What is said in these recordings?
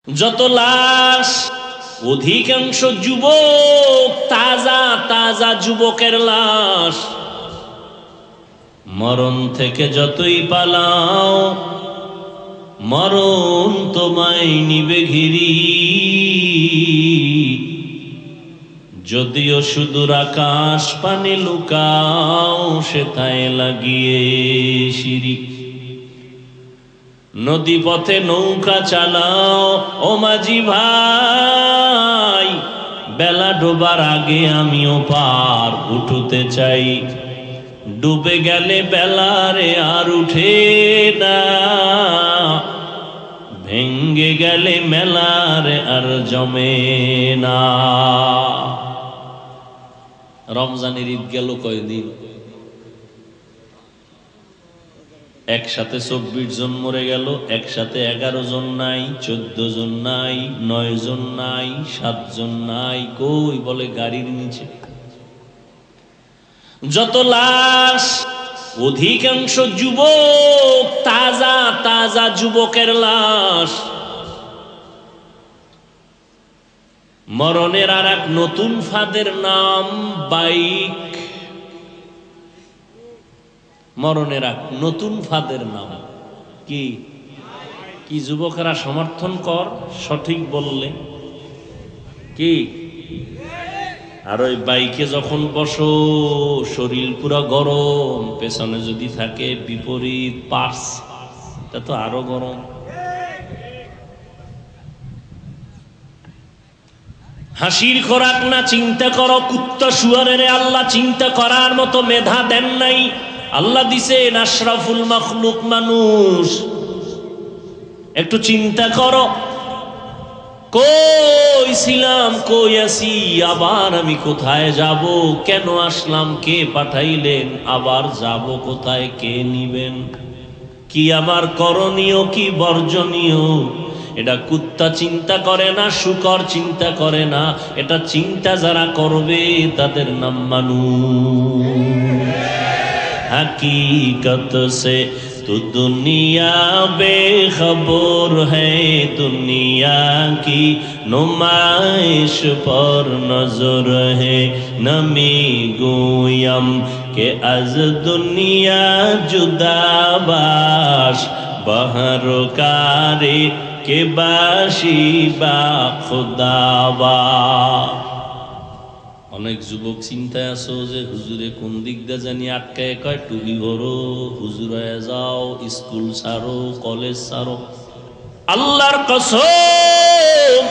যত লাশ, অধিকাংশ যুবক, তাজা তাজা যুবকের লাশ। মরণ থেকে যতই পালাও, মরণ তোমায় নিবে ঘিরি। যদিও সুদূর আকাশ পানে লুকাও, সেথায় লাগিয়ে সিঁড়ি। নদী পথে নৌকা চালাও ও মাঝি ভাই, বেলা ডোবার আগে আমিও পার উঠতে চাই। ডুবে গেলে বেলারে আর উঠে না, ভেঙ্গে গেলে মেলারে আর জমে না। রমজানের ঈদ গেল কয়দিন? একসাথে 24 জন মরে গেল, একসাথে 11 জন নাই, 14 জন নাই, 9 জন নাই, 7 জন নাই। কই বলে গাড়ির নিচে। যত লাশ, অধিকাংশ যুবক, তাজা তাজা যুবকের লাশ। মরণের আর এক নতুন ফাঁদের নাম বাইক। মরণের এক নতুন ফাঁদের নাম কি? কি যুবকেরা সমর্থন কর, সঠিক বললে কি? আর ওই বাইকে যখন বসো, শরীর পুরো গরম, পেছনে যদি থাকে বিপরীত পার্স, তা তো আরো গরম। হাসির খোরাক না চিন্তা করো, কুত্তা শুয়ারের আল্লাহ চিন্তা করার মতো মেধা দেন নাই। আল্লাহ দিছেন আশরাফুল মাখলুক মানুষ। একটু চিন্তা করো, কই ছিলাম, কই আছি, আবার আমি কোথায় যাব? কেন আসলাম, কে পাঠাইলেন, আবার যাব কোথায়, কে নিবেন? কি আমার করণীয়, কি বর্জনীয়? এটা কুত্তা চিন্তা করে না, শুকর চিন্তা করে না। এটা চিন্তা যারা করবে তাদের নাম মানুষ। हकीकत से तो दुनिया बेखबर है, दुनिया की नुमाइश पर नजर है। नमी गोयम के अज दुनिया जुदाबाश, बहरकारे के बाशी बा खुदाबा। অনেক যুবক চিন্তায় আছো যে হুজুরে কোন দিক দিয়ে জানি আটকায় কয় টুপি ভরো, হুজুর হয়ে যাও, স্কুল ছাড়ো, কলেজ ছাড়ো। আল্লাহর কসম,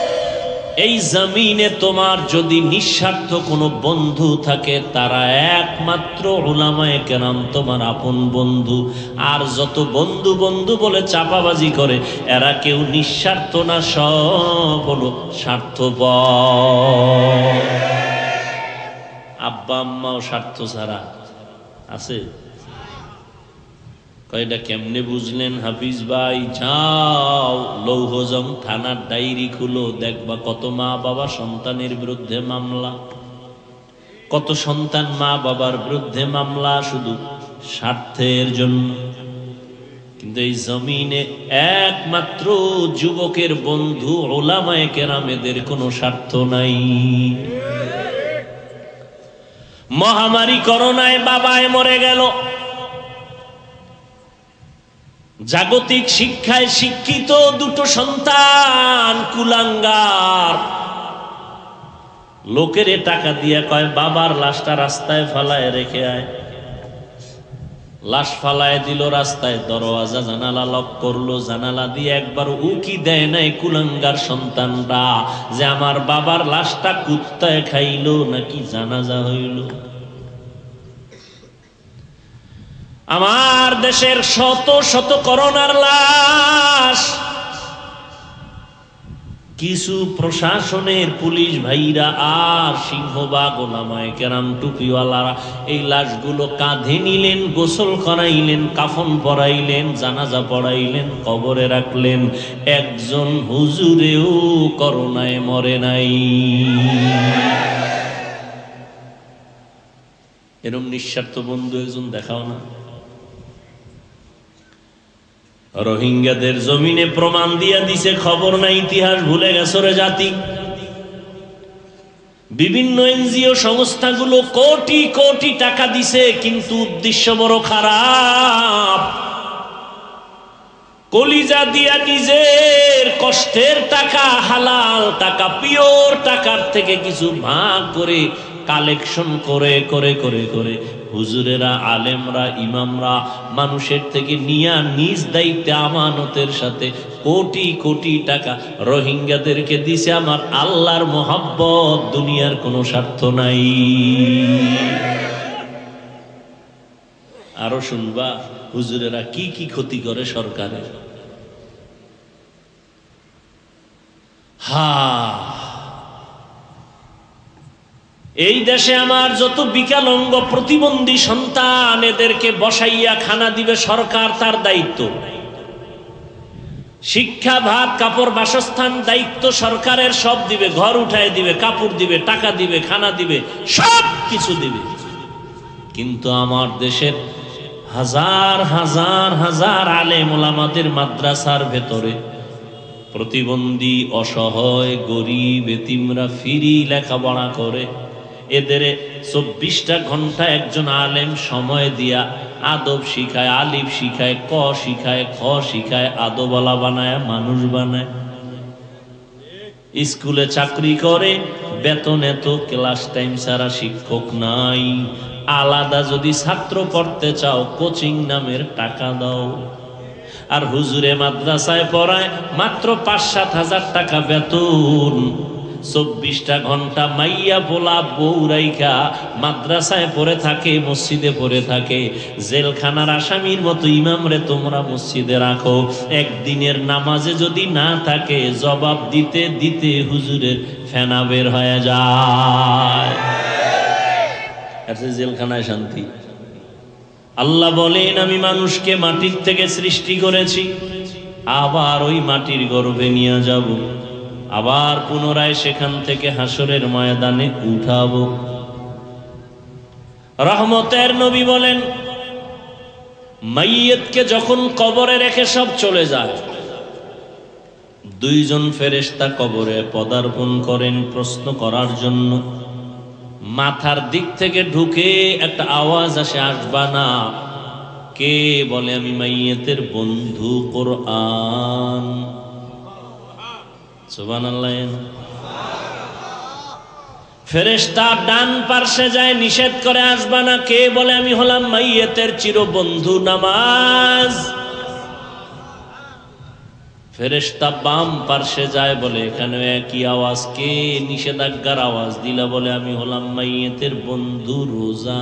এই জমিনে তোমার যদি নিঃস্বার্থ কোনো বন্ধু থাকে, তারা একমাত্র উলামায়ে কেরাম তোমার আপন বন্ধু। আর যত বন্ধু বন্ধু বলে চাপাবাজি করে, এরা কেউ নিঃস্বার্থ না, সব হলো স্বার্থপর। আব্বা আম্মাও স্বার্থ ছাড়া আছে। কয়টা কেমনে বুঝলেন হাফিজ ভাই? যাও লৌহজং থানার ডায়েরি খুলো, দেখবা কত মা বাবা সন্তানের বিরুদ্ধে মামলা, কত সন্তান মা বাবার বিরুদ্ধে মামলা শুধু স্বার্থের জন্য। কিন্তু এই জমিনে একমাত্র যুবকের বন্ধু উলামায়ে কেরাম, এদের কোনো স্বার্থ নাই। মহামারী করোনায় বাবায় মরে গেল, জাগতিক শিক্ষায় শিক্ষিত দুটো সন্তান কুলাঙ্গার, লোকের টাকা দিয়ে কয় বাবার লাশটা রাস্তায় ফালায় রেখে আয়। লাশ ফালায় দিল রাস্তায়, দরওয়াজা জানালা লক করলো, জানালা দিয়ে একবার উকি দেয় নাই কুলাঙ্গার সন্তানরা যে আমার বাবার লাশটা কুত্তায় খাইলো নাকি জানাজা হইল। আমার দেশের শত শত করোনার লাশ, কিছু প্রশাসনের পুলিশ ভাইরা আর সিংহবাগ ওলামায়ে কেরাম টুপিওয়ালারা এই লাশগুলো কাঁধে নিলেন, গোসল করাইলেন, কাফন পরাইলেন, জানাজা পড়াইলেন, কবরে রাখলেন। একজন হুজুরেও করোনায় মরে নাই। এরম নিঃস্বার্থ বন্ধু একজন দেখাও না। রোহিঙ্গাদের জমিনে প্রমাণ দিয়া দিছে, খবর নাই, ইতিহাস ভুলে গেছে রে জাতি। বিভিন্ন এনজিও সংস্থাগুলো কোটি কোটি টাকা দিছে, কিন্তু উদ্দেশ্য বড় খারাপ। কলিজা দিয়া নিজের কষ্টের টাকা, হালাল টাকা, পিওর টাকার থেকে কিছু ভাগ করে কালেকশন করে করে করে করে হুজুরেরা, আলেমরা, ইমামরা মানুষের থেকে নিয়া নিজ দায়িত্বে আমানতের সাথে কোটি কোটি টাকা রোহিঙ্গাদেরকে দিছে। আমার আল্লাহর মোহাব্বত, দুনিয়ার কোনো স্বার্থ নাই। আরো শুনবা হুজুরেরা কি কি ক্ষতি করে সরকারের। এই দেশে আমার যত বিকলাঙ্গ প্রতিবন্ধী সন্তান, এদেরকে বসাইয়া খানা দিবে সরকার, তার দায়িত্ব। শিক্ষা, ভাত, কাপড়, বাসস্থান দায়িত্ব সরকারের, সব দিবে, ঘর উঠায় দিবে, কাপড় দিবে, টাকা দিবে, খানা দিবে, সব কিছু দিবে। কিন্তু আমার দেশের হাজার হাজার হাজার আলেম ওলামাদের মাদ্রাসার ভেতরে প্রতিবন্ধী, অসহায়, গরিব, এতিমরা ফ্রি লেখাপড়া করে। এদের 24টা ঘন্টা একজন আলেম সময় দিয়া আদব শিখায়, আলিফ শিখায়, ক শিখায়, খ শিখায়, আদবওয়ালা বানায়, মানুষ বানায়। স্কুলে চাকরি করে, বেতন এত, ক্লাস টাইম ছাড়া শিক্ষক নাই। আলাদা যদি ছাত্র পড়তে চাও, কোচিং নামের টাকা দাও। আর হুজুরে মাদ্রাসায় পড়ায়, মাত্র 5-7 হাজার টাকা বেতন। 24টা ঘন্টা মাইয়া পোলা বউ রাইখা মাদ্রাসায় পড়ে থাকে, মসজিদে পড়ে থাকে। জেলখানার আসামির মতো ইমামরে তোমরা মসজিদে রাখো। একদিনের নামাজে যদি না থাকে, জবাব দিতে দিতে হুজুরের ফেনা বের হয়ে যায়। জেলখানায় শান্তি। আল্লাহ বলেন, আমি মানুষকে মাটির থেকে সৃষ্টি করেছি, আবার ওই মাটির গর্ভে নিয়ে যাব, আবার পুনরায় সেখান থেকে হাসরের ময়দানে উঠাবো। রহমতের নবী বলেন, মাইয়িতকে যখন কবরে রেখে সব চলে যায়, 2 জন ফেরেশতা কবরে পদার্পণ করেন প্রশ্ন করার জন্য। মাথার দিক থেকে ঢুকে একটা আওয়াজ আসে, আসবা না। কে বলে, আমি মাইয়িতের বন্ধু কোরআন। সুবহানাল্লাহ। ফেরেশতা ডান পার্শ্বে যায়, নিষেধ করে, আসবা না। কে বলে, আমি হলাম মাইয়িতের চিরবন্ধু নামাজ। ফেরেশতা বাম পার্শ্বে যায়, বলে এখানে একই আওয়াজ। কে নিষেধাজ্ঞার আওয়াজ দিলা? বলে আমি হলাম মাইয়িতের বন্ধু রোজা।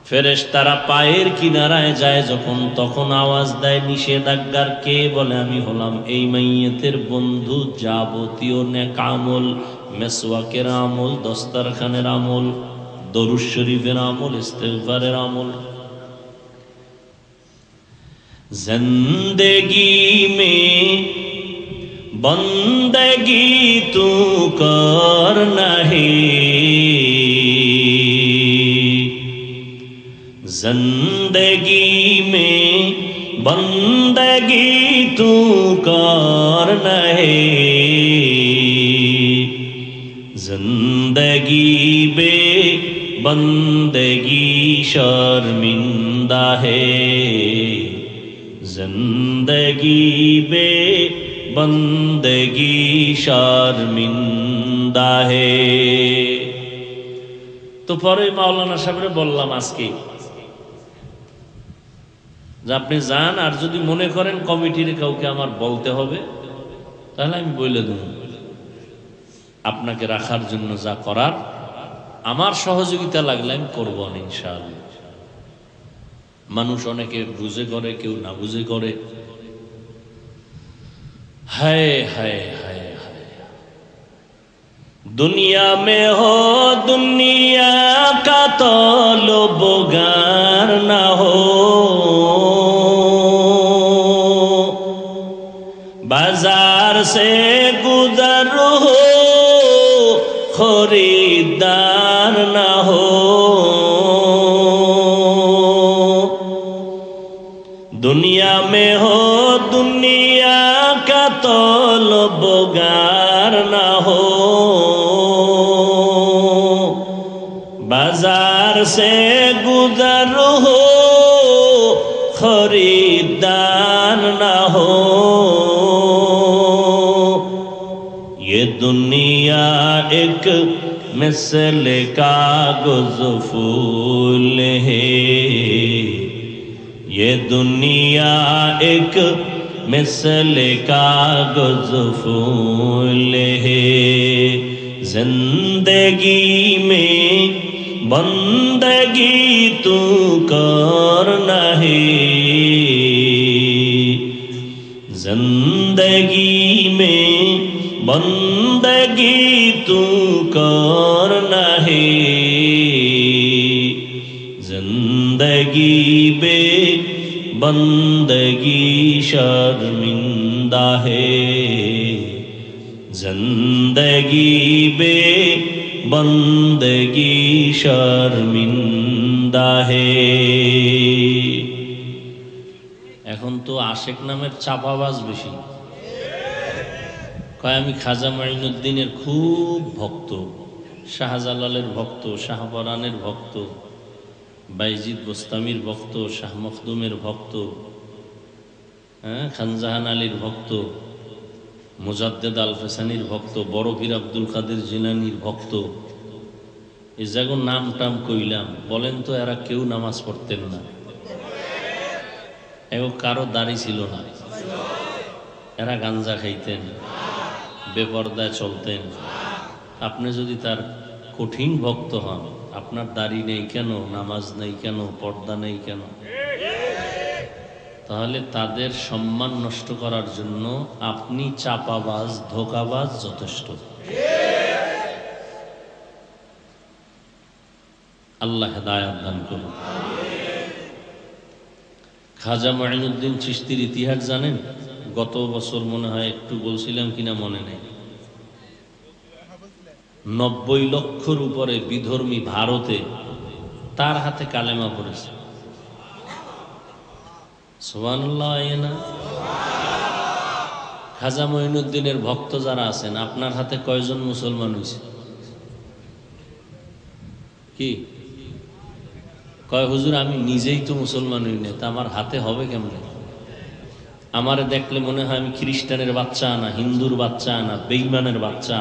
ফেরেশতারা পায়ের কিনারায় যায় যখন, তখন আওয়াজ দেয় নিষেধাজ্ঞার। কে বলে, আমি হলাম এই মাইয়িতের বন্ধু যাবতীয় নেক আমল, মেসওয়াকের আমল, দস্তরখানের আমল, দরুদ শরীফের আমল, ইস্তেগফারের আমল। जिंदगी में बंदगी तू करना है, जिंदगी में बंदगी तू करना है, जिंदगी बे बंदगी शर्मिंदा है, जिंदगी बे बंदगी शर्मिंदा है। তো পরে মাওলানা সাহেবরে বললাম আজকে যে আপনি যান, আর যদি মনে করেন কমিটির কাউকে আমার বলতে হবে, তাহলে আমি বলে দেব। আপনাকে রাখার জন্য যা করার, আমার সহযোগিতা লাগলে আমি করবো না ইনশাআল্লাহ। মানুষ অনেকে বুঝে করে, কেউ না বুঝে করে। হায় হায় হায় হায়, দুনিয়া মে হো দুনিয়া কা তলবগার না হো, বাজার সে গুজর হো খরিদার না হো, दुनिया तलबगार ना हो, बाजार से गुजर हो, खरीदार ना हो। ये दुनिया एक मिसल कागज फूल है, ये दुनिया एक मिसल कागज फूल है। जिंदगी में बंदगी तू करना है, जिंदगी में बंदगी तू करना है। जिंदगी बे बंदगी शर्मिंदा है, जिंदगी बे बंदगी शर्मिंदा है। এখন তো আশেক নামের চাপাবাজ বেশি। কয় আমি খাজা মাইনুদ্দিনের খুব ভক্ত, শাহজালালের ভক্ত, শাহপরানের ভক্ত, বাইজিদ বোস্তামির ভক্ত, শাহ মখদুমের ভক্ত, খানজাহান আলীর ভক্ত, মুজাদ্দেদ আল ফেসানির ভক্ত, বড় পীর আব্দুল কাদের জিলানির ভক্ত। এই জায়গার নাম টাম কইলাম, বলেন তো এরা কেউ নামাজ পড়তেন না, এও কারো দাড়ি ছিল না, এরা গাঞ্জা খাইতেন, বেপরদায় চলতেন। আপনি যদি তার কঠিন ভক্ত হন, আপনার দাড়ি নেই কেন, নামাজ নেই কেন, পর্দা নেই কেন, তাহলে তাদের সম্মান নষ্ট করার জন্য আপনি চাপাবাজ, ধোকাবাজ যথেষ্ট। আল্লাহ হেদায়েত দান করুন। খাজা মাইনুদ্দিন চিশতির ইতিহাস জানেন? গত বছর মনে হয় একটু বলছিলাম কিনা মনে নেই। 90 লক্ষর উপরে বিধর্মী ভারতে তার হাতে কালেমা পড়েছে। সুবহানাল্লাহ। না খাজা মাইনুদ্দিনের ভক্ত যারা আছেন, আপনার হাতে কয়জন মুসলমান হয়েছে? কি কয় হুজুর, আমি নিজেই তো মুসলমান হই না, তা আমার হাতে হবে কেমনে? আমারে দেখলে মনে হয় আমি খ্রিস্টানের বাচ্চা না, হিন্দুর বাচ্চা না, বেঈমানের বাচ্চা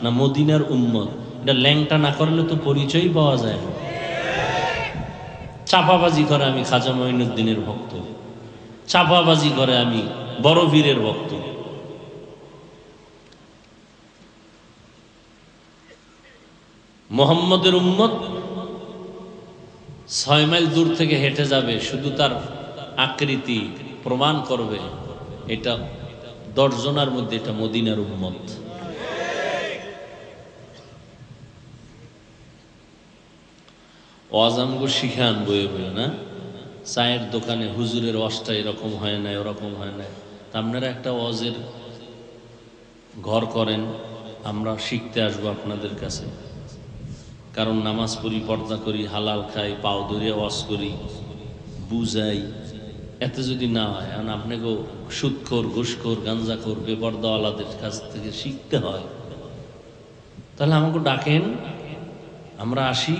না, মদিনার উম্মত। এটা ল্যাংটা না করলে তো পরিচয়ই পাওয়া যায় না। চাপাবাজি করে আমি খাজা মাইনুদ্দিনের ভক্ত, চাপাবাজি করে আমি বড় পীরের ভক্ত। মুহাম্মদের উম্মত 6 মাইল দূর থেকে হেঁটে যাবে, শুধু তার আকৃতি প্রমাণ করবে এটা 10 জনের মধ্যে এটা মদিনার উম্মত। ওয়াজামগো শিখান বয়ে বয়ে না, চায়ের দোকানে হুজুরের ওয়াজটা এরকম হয় না, ওরকম হয় না। তা আপনারা একটা ওয়াজের ঘর করেন, আমরা শিখতে আসবো আপনাদের কাছে। কারণ নামাজ পড়ি, পর্দা করি, হালাল খাই, পাও ধরিয়া ওয়াজ করি, বুঝাই, এতে যদি না হয়, কারণ আপনাকেও সুদখোর, ঘুষখোর, গাঞ্জাখোর, বেপর্দাওয়ালাদের কাছ থেকে শিখতে হয়, তাহলে আমাকে ডাকেন, আমরা আসি।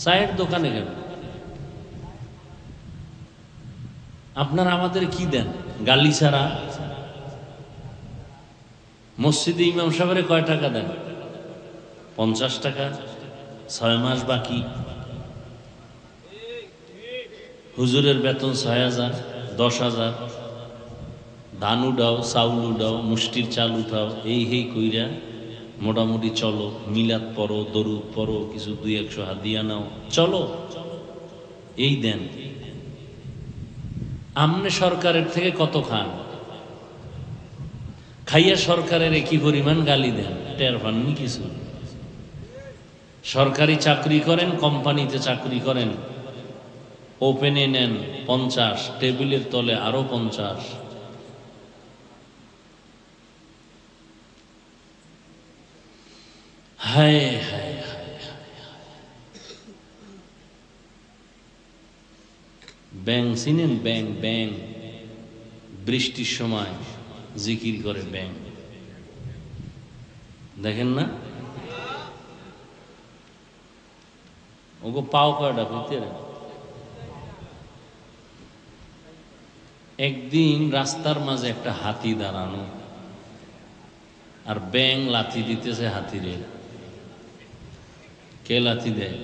চায়ের দোকানে কেন? আপনারা আমাদের কি দেন? গালি ছাড়া। মসজিদে ইমাম সাহেবের কয় টাকা দেন? 50 টাকা, 6 মাস বাকি। হুজুরের বেতন 6000, 10,000। ধান উঠাও, চাউল উঠাও, মুষ্টির চাল উঠাও, এই হেই কইরা মোটামুটি চলো। মিলাদ পড়ো, দরুদ পড়ো, কিছু 200-100 হাদিয়া নাও, চলো, এই দেন। আমনে সরকারের থেকে কত খান? খাইয়া সরকারের একই পরিমাণ গালি দেন, টের পাননি কিছু? সরকারি চাকরি করেন, কোম্পানিতে চাকরি করেন, ওপেনে নেন 50, টেবিলের তলে আরো 50। হায় হায় হায় হায়। ব্যাং চিনেন? ব্যাং, ব্যাং বৃষ্টির সময় জিকির করে ব্যাং। দেখেন না ওগো পাও কয়টা ভিতরে। একদিন রাস্তার মাঝে একটা হাতি দাঁড়ানো, আর ব্যাং লাথি দিতেছে হাতিরে। কে লাথি দেয়?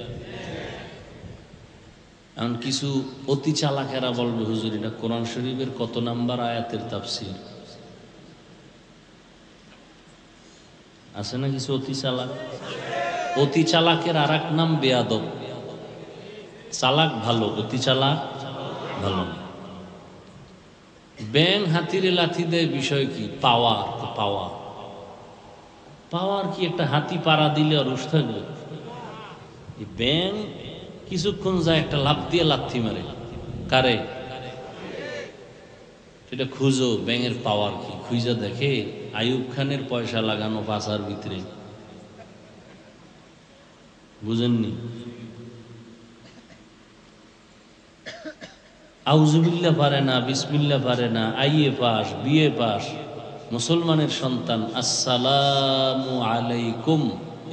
এখন কিছু অতি চালাকেরা বলবে, হুজুর এটা কোরআন শরীফের কত নাম্বার আয়াতের তাফসীর? আছে না কিছু অতি চালাক? অতি চালাকের আর এক নাম বেয়াদব। চালাক ভালো, অতি চালাক ভালো। ব্যাং হাতিরে লাথি দেয়, বিষয় কি? পাওয়ার। পাওয়ার পাওয়ার কি? একটা হাতি পাড়া দিলে আর উঠ থাকবে? ব্যাং কিছুক্ষণ যায় একটা লাফ দিয়ে লাথি মারে কারে? সেটা খুঁজো ব্যাঙের পাওয়ার কি। খুঁজা দেখে আইয়ুব খানের পয়সা লাগানো পাশার ভিতরে। বুঝেননি? আউযুবিল্লাহ পারে না, বিসমিল্লাহ পারে না, আইএ পাস, বিএ পাস, মুসলমানের সন্তান, আসসালামু আলাইকুম,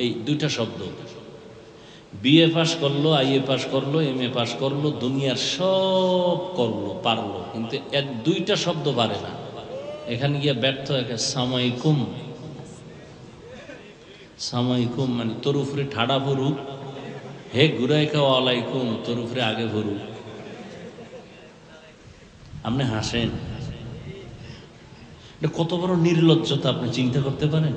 এই দুইটা শব্দ। বিএ পাস করলো, আইএ পাস করলো, এমএ পাস করলো, দুনিয়ার সব করলো, পারলো, কিন্তু এক দুইটা শব্দ পারে না। এখানে গিয়ে ব্যর্থ একে সামাইকুম। সামাইকুম মানে তোর উপরে ঠাডা ভরুক, হে ঘুরাইকা ওয়ালাইকুম, তোর উপরে আগে ভরুক। আপনি হাসেন, এটা কত বড় নির্লজ্জতা আপনি চিন্তা করতে পারেন?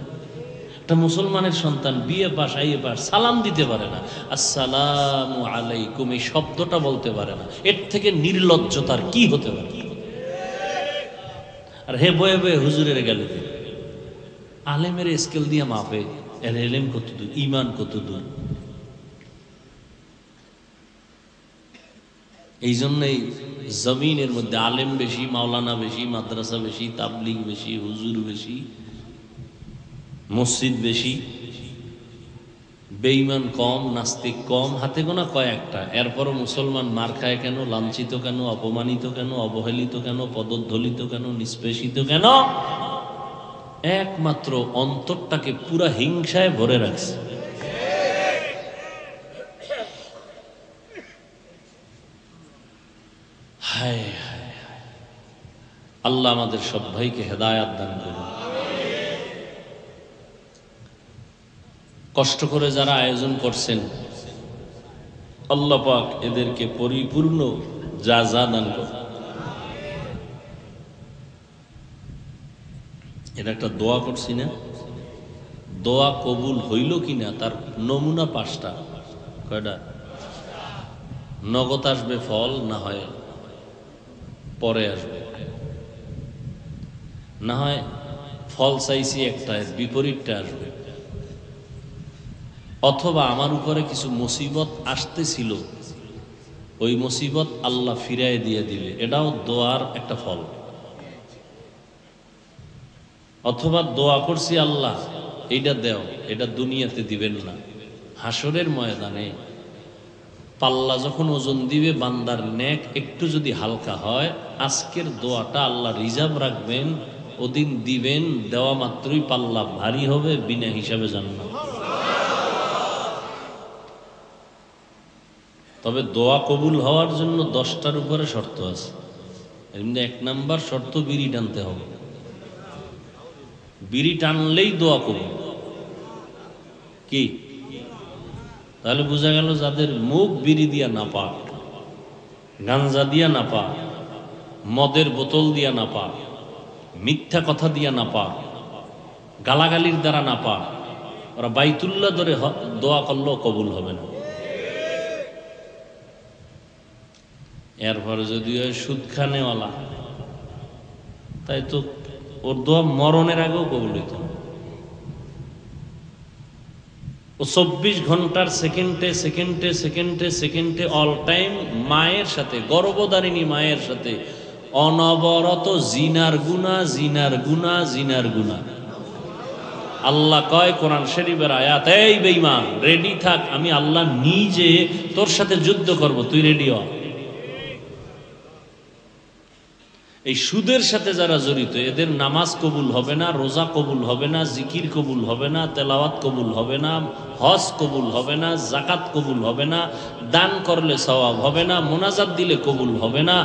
একটা মুসলমানের সন্তান বিএ পাস, আইএ পাস, সালাম দিতে পারে না, আসসালামু আলাইকুম এই শব্দটা বলতে পারে না। এর থেকে নির্লজ্জতার কি হতে পারে? আর হে বয়ে বয়ে হুজুরের গেলে আলেমের স্কেল দিয়ে মাপে, এর এলেম কত দূর, ইমান কত দূর। এই জন্যই জমিনের মধ্যে আলেম বেশি, মাওলানা বেশি, মাদ্রাসা বেশি, তাবলিগ বেশি, হুজুর বেশি, মসজিদ বেশি, বেঈমান কম, নাস্তিক কম, হাতে গোনা কয়েকটা। এরপরও মুসলমান মার খায় কেন, লাঞ্ছিত কেন, অপমানিত কেন, অবহেলিত কেন, পদধলিত কেন, নিষ্পেষিত কেন? একমাত্র অন্তরটাকে পুরা হিংসায় ভরে রাখছে। হায় হায়, আল্লাহ আমাদের সব ভাইকে হেদায়াত দান করুন। কষ্ট করে যারা আয়োজন করছেন, আল্লাহ পাক এদেরকে পরিপূর্ণ জাযা দান করুন। এটা একটা দোয়া করছি না, দোয়া কবুল হইল কিনা তার নমুনা 5টা। কয়টা? নগদ আসবে ফল, না হয় পরে আসবে, না হয় ফল চাইছি একটা, বিপরীতটা আসবে, অথবা আমার উপরে কিছু মুসিবত আসতেছিল, ওই মুসিবত আল্লাহ ফিরায় দিয়ে দিলে, এটাও দোয়ার একটা ফল। অথবা দোয়া করছি আল্লাহ এইটা দেও, এটা দুনিয়াতে দিবেন না, হাসরের ময়দানে পাল্লা যখন ওজন দিবে বান্দার নেক একটু যদি হালকা হয়, আজকের দোয়াটা আল্লাহ রিজার্ভ রাখবেন, ওদিন দিবেন, দেওয়া মাত্রই পাল্লা ভারী হবে, বিনা হিসাবে জান্নাত। তবে দোয়া কবুল হওয়ার জন্য 10টার উপরে শর্ত আছে। এমনি 1 নাম্বার শর্ত, বিড়ি টানতে হবে। বিড়ি টানলেই দোয়া কবুল। কি? তাহলে বোঝা গেল যাদের মুখ বিড়ি দিয়া না পাক, গাঞ্জা দিয়া না পাক, মদের বোতল দিয়া না পাক, মিথ্যা কথা দিয়া না পাক, গালাগালির দ্বারা না পাক, ওরা বাইতুল্লাহ ধরে দোয়া করলেও কবুল হবে না। এরপরে যদি হয় সুদ খানেওয়ালা, তাই তো ওর দোয়া মরণের আগেও কবুল হইত না। ও 24 ঘন্টার সেকেন্ডে সেকেন্ডে সেকেন্ডে সেকেন্ডে অল টাইম মায়ের সাথে, গর্ভধারিণী মায়ের সাথে অনবরত জিনার গুনাহ, জিনার গুনাহ, জিনার গুনাহ। আল্লাহ কয় কোরআন শরীফের আয়াত, এই বেঈমান রেডি থাক, আমি আল্লাহ নিজে তোর সাথে যুদ্ধ করব, তুই রেডি হ। এই সুদের সাথে যারা জড়িত এদের নামাজ কবুল হবে না, রোজা কবুল হবে না, জিকির কবুল হবে না, তেলাওয়াত কবুল হবে না, হজ কবুল হবে না, জাকাত কবুল হবে না, দান করলে সওয়াব হবে না, মোনাজাত দিলে কবুল হবে না,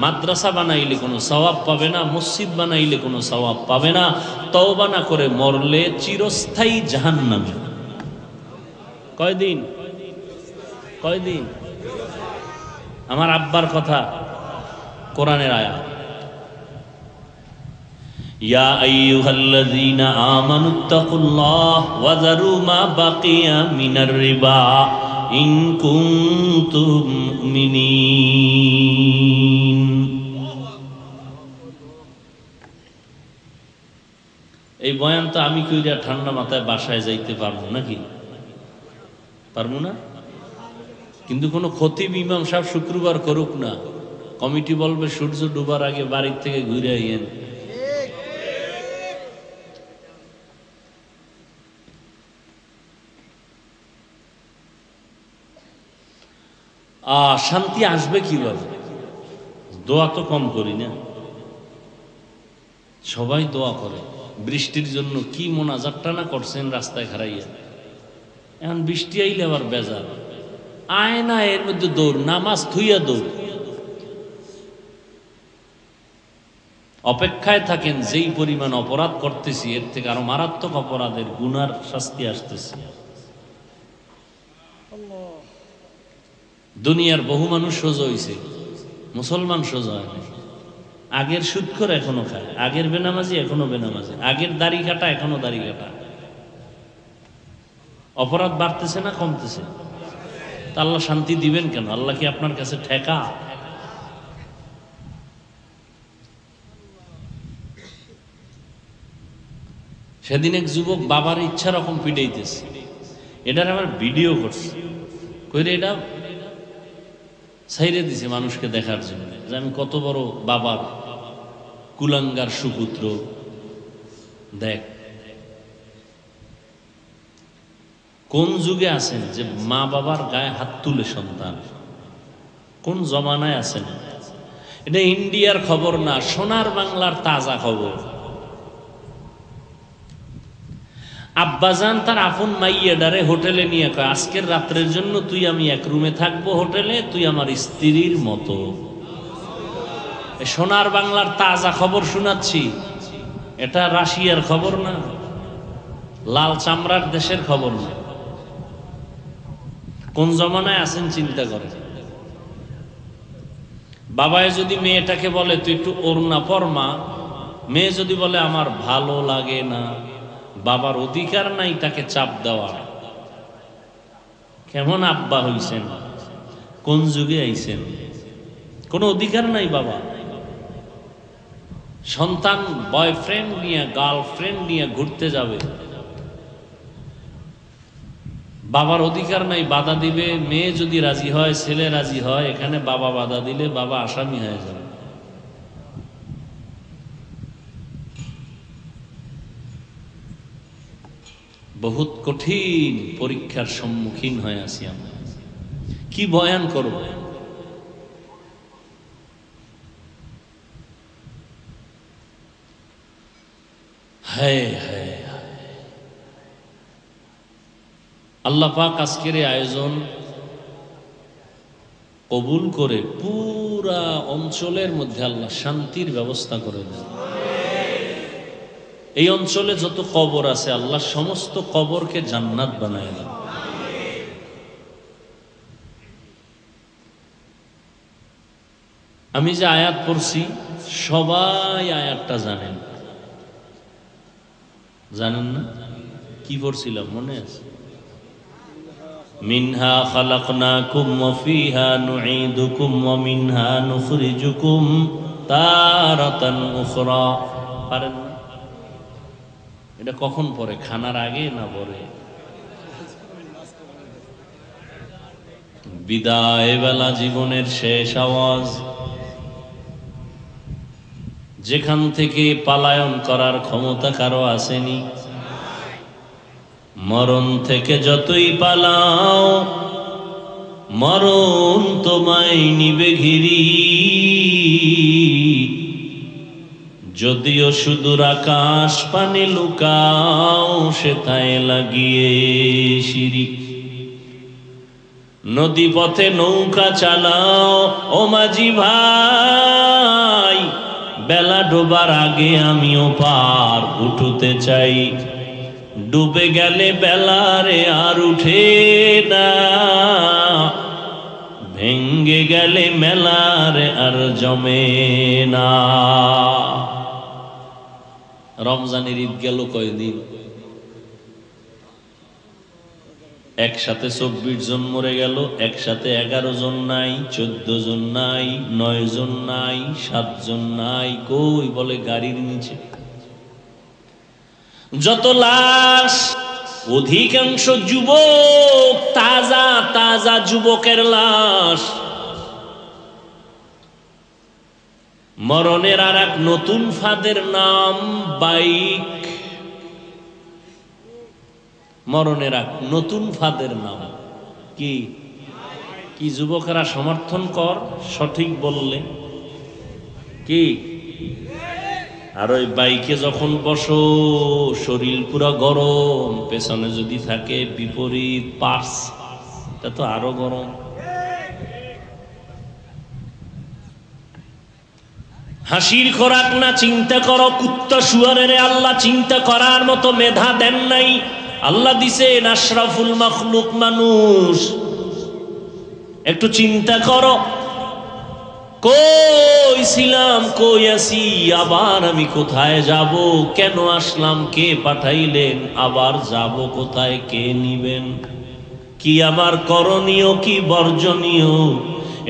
মাদ্রাসা বানাইলে কোনো সওয়াব পাবে না, মসজিদ বানাইলে কোনো সওয়াব পাবে না, তওবা না করে মরলে চিরস্থায়ী জাহান্নামে। কয়দিন? কয়দিন? আমার আব্বার কথা, কোরআনের আয়াত, ইয়া আইয়ুহাল্লাযীনা আমানুত্তাকুল্লাহ ওয়া যারু মা বাকিয়া মিনার রিবা ইন কুনতুম মুমিনিন। এই বয়ান তো আমি কইরা ঠান্ডা মাথায় বাসায় যাইতে পারবো নাকি? পারবো না? কিন্তু কোনো খতিব ইমাম সাহেব শুক্রবার করুক না, কমিটি বলবে সূর্য ডুবার আগে বাড়ির থেকে ঘুরে আইয়েন। শান্তি আসবে কিভাবে? দোয়া তো কম করি না, সবাই দোয়া করে। বৃষ্টির জন্য কি মোনাজাতটা না করছেন রাস্তায় খারাইয়া। এখন বৃষ্টি আইলে আবার বেজার, আয় না এর মধ্যে দৌড়, নামাজ থুইয়া দৌড়। অপেক্ষায় থাকেন যেই পরিমাণ অপরাধ করতেছি এর থেকে আরো মারাত্মক অপরাধের গুনার শাস্তি আসতেছে। দুনিয়ার বহু মানুষ সোজা হয়েছে, মুসলমান সোজা হয় না। আগের সুদখোর এখনো খায়, আগের বেনামাজি এখনো বেনামাজি, আগের দাড়ি কাটা এখনো দাড়ি কাটা। অপরাধ বাড়তেছে না কমতেছে? তা আল্লাহ শান্তি দিবেন কেন? আল্লাহ কি আপনার কাছে ঠেকা? সেদিন এক যুবক বাবার ইচ্ছা রকম পিটাইতেছে, এটার আবার ভিডিও করছে, কইরে এটা ছাইরে দিছে মানুষকে দেখার জন্য যে আমি কত বড় বাবার কুলাঙ্গার সুপুত্র। দেখ কোন যুগে আছেন যে মা বাবার গায়ে হাত তুলে সন্তান? কোন জমানায় আছেন? এটা ইন্ডিয়ার খবর না, সোনার বাংলার তাজা খবর। আব্বাজান তার আপন মাইয়াডারে হোটেলে নিয়ে কয়, আজকের রাত্রের জন্য তুই আমি এক রুমে থাকবো হোটেলে, তুই আমার স্ত্রীর মতো। সোনার বাংলার তাজা খবর শোনাচ্ছি, এটা রাশিয়ার খবর না, লাল চামড়ার দেশের খবর না। কোন জমানায় আছেন চিন্তা করেন। বাবায় যদি মেয়েটাকে বলে তুই একটু ওড়না পরমা, মেয়ে যদি বলে আমার ভালো লাগে না, বাবার অধিকার নাই তাকে চাপ দেওয়া। কেমন আব্বা হইছেন? কোন যুগে আইছেন? কোনো অধিকার নাই বাবা। সন্তান বয়ফ্রেন্ড নিয়ে গার্লফ্রেন্ড নিয়ে ঘুরতে যাবে, বাবার অধিকার নাই, বাধা দিবে। মেয়ে যদি রাজি হয়, ছেলে রাজি হয়, এখানে বাবা বাধা দিলে বাবা আসামি হয়ে যাবে। বহুত কঠিন পরীক্ষার সম্মুখীন হয়ে আছি আমরা। কি বয়ান করব? হায় হায়, আল্লাহ পাক আজকের এই আয়োজন কবুল করে পুরা অঞ্চলের মধ্যে আল্লাহ শান্তির ব্যবস্থা করে দেন। এই অঞ্চলে যত কবর আছে আল্লাহ সমস্ত কবরকে জান্নাত বানায় দেন। আমি যে আয়াত পড়ছি সবাই আয়াতটা জানেন, জানেন না? কি পড়ছিলাম মনে আছে? মিনহা খালাকনাকুম ওয়া ফিহা নুঈদুকুম ওয়া মিনহা নুখরিজুকুম তারাতান উখরা। পারেন না? এটা কখন পড়ে? খানার আগে না পরে? বিদায় বেলা জীবনের শেষ আওয়াজ, যেখান থেকে পালায়ন করার ক্ষমতা কারো আসেনি। মরণ থেকে যতই পালাও মরণ তোমায় নিবে ঘিরি। যদিও সুদূর আকাশ পানে লুকাও সেথায় লাগিয়ে সিঁড়ি, নদী পথে নৌকা চালাও ও মাঝি ভাই, বেলা ডোবার আগে আমিও পার উঠতে চাই, ডুবে গেলে বেলারে আর উঠে না, ভেঙ্গে গেলে মেলারে আর জমে না। রমজানের ঈদ গেল কয়দিন? একসাথে 24 জন মরে গেল, একসাথে 11 জন নাই, 14 জন নাই, 9 জন নাই, 7 জন নাই, কই বলে গাড়ির নিচে। যত লাশ অধিকাংশ যুবক, তাজা তাজা যুবকের লাশ। মরণের আর এক নতুন ফাঁদের নাম বাইক। মরণের এক নতুন ফাঁদের নাম কি? কি যুবকেরা সমর্থন কর, সঠিক বললে কি? আর ওই বাইকে যখন বসো শরীর পুরো গরম, পেছনে যদি থাকে বিপরীত পার্স, এটা তো আরো গরম। হাসির খোরাক না চিন্তা করো, কুত্তা শুয়ারের আল্লাহ চিন্তা করার মতো মেধা দেন নাই। আল্লাহ দিছেন আশরাফুল মাখলুক মানুষ। একটু চিন্তা করো, কই ছিলাম, কই আছি, আবার আমি কোথায় যাব, কেন আসলাম, কে পাঠাইলেন, আবার যাব কোথায়, কে নিবেন, কি আমার করণীয়, কি বর্জনীয়।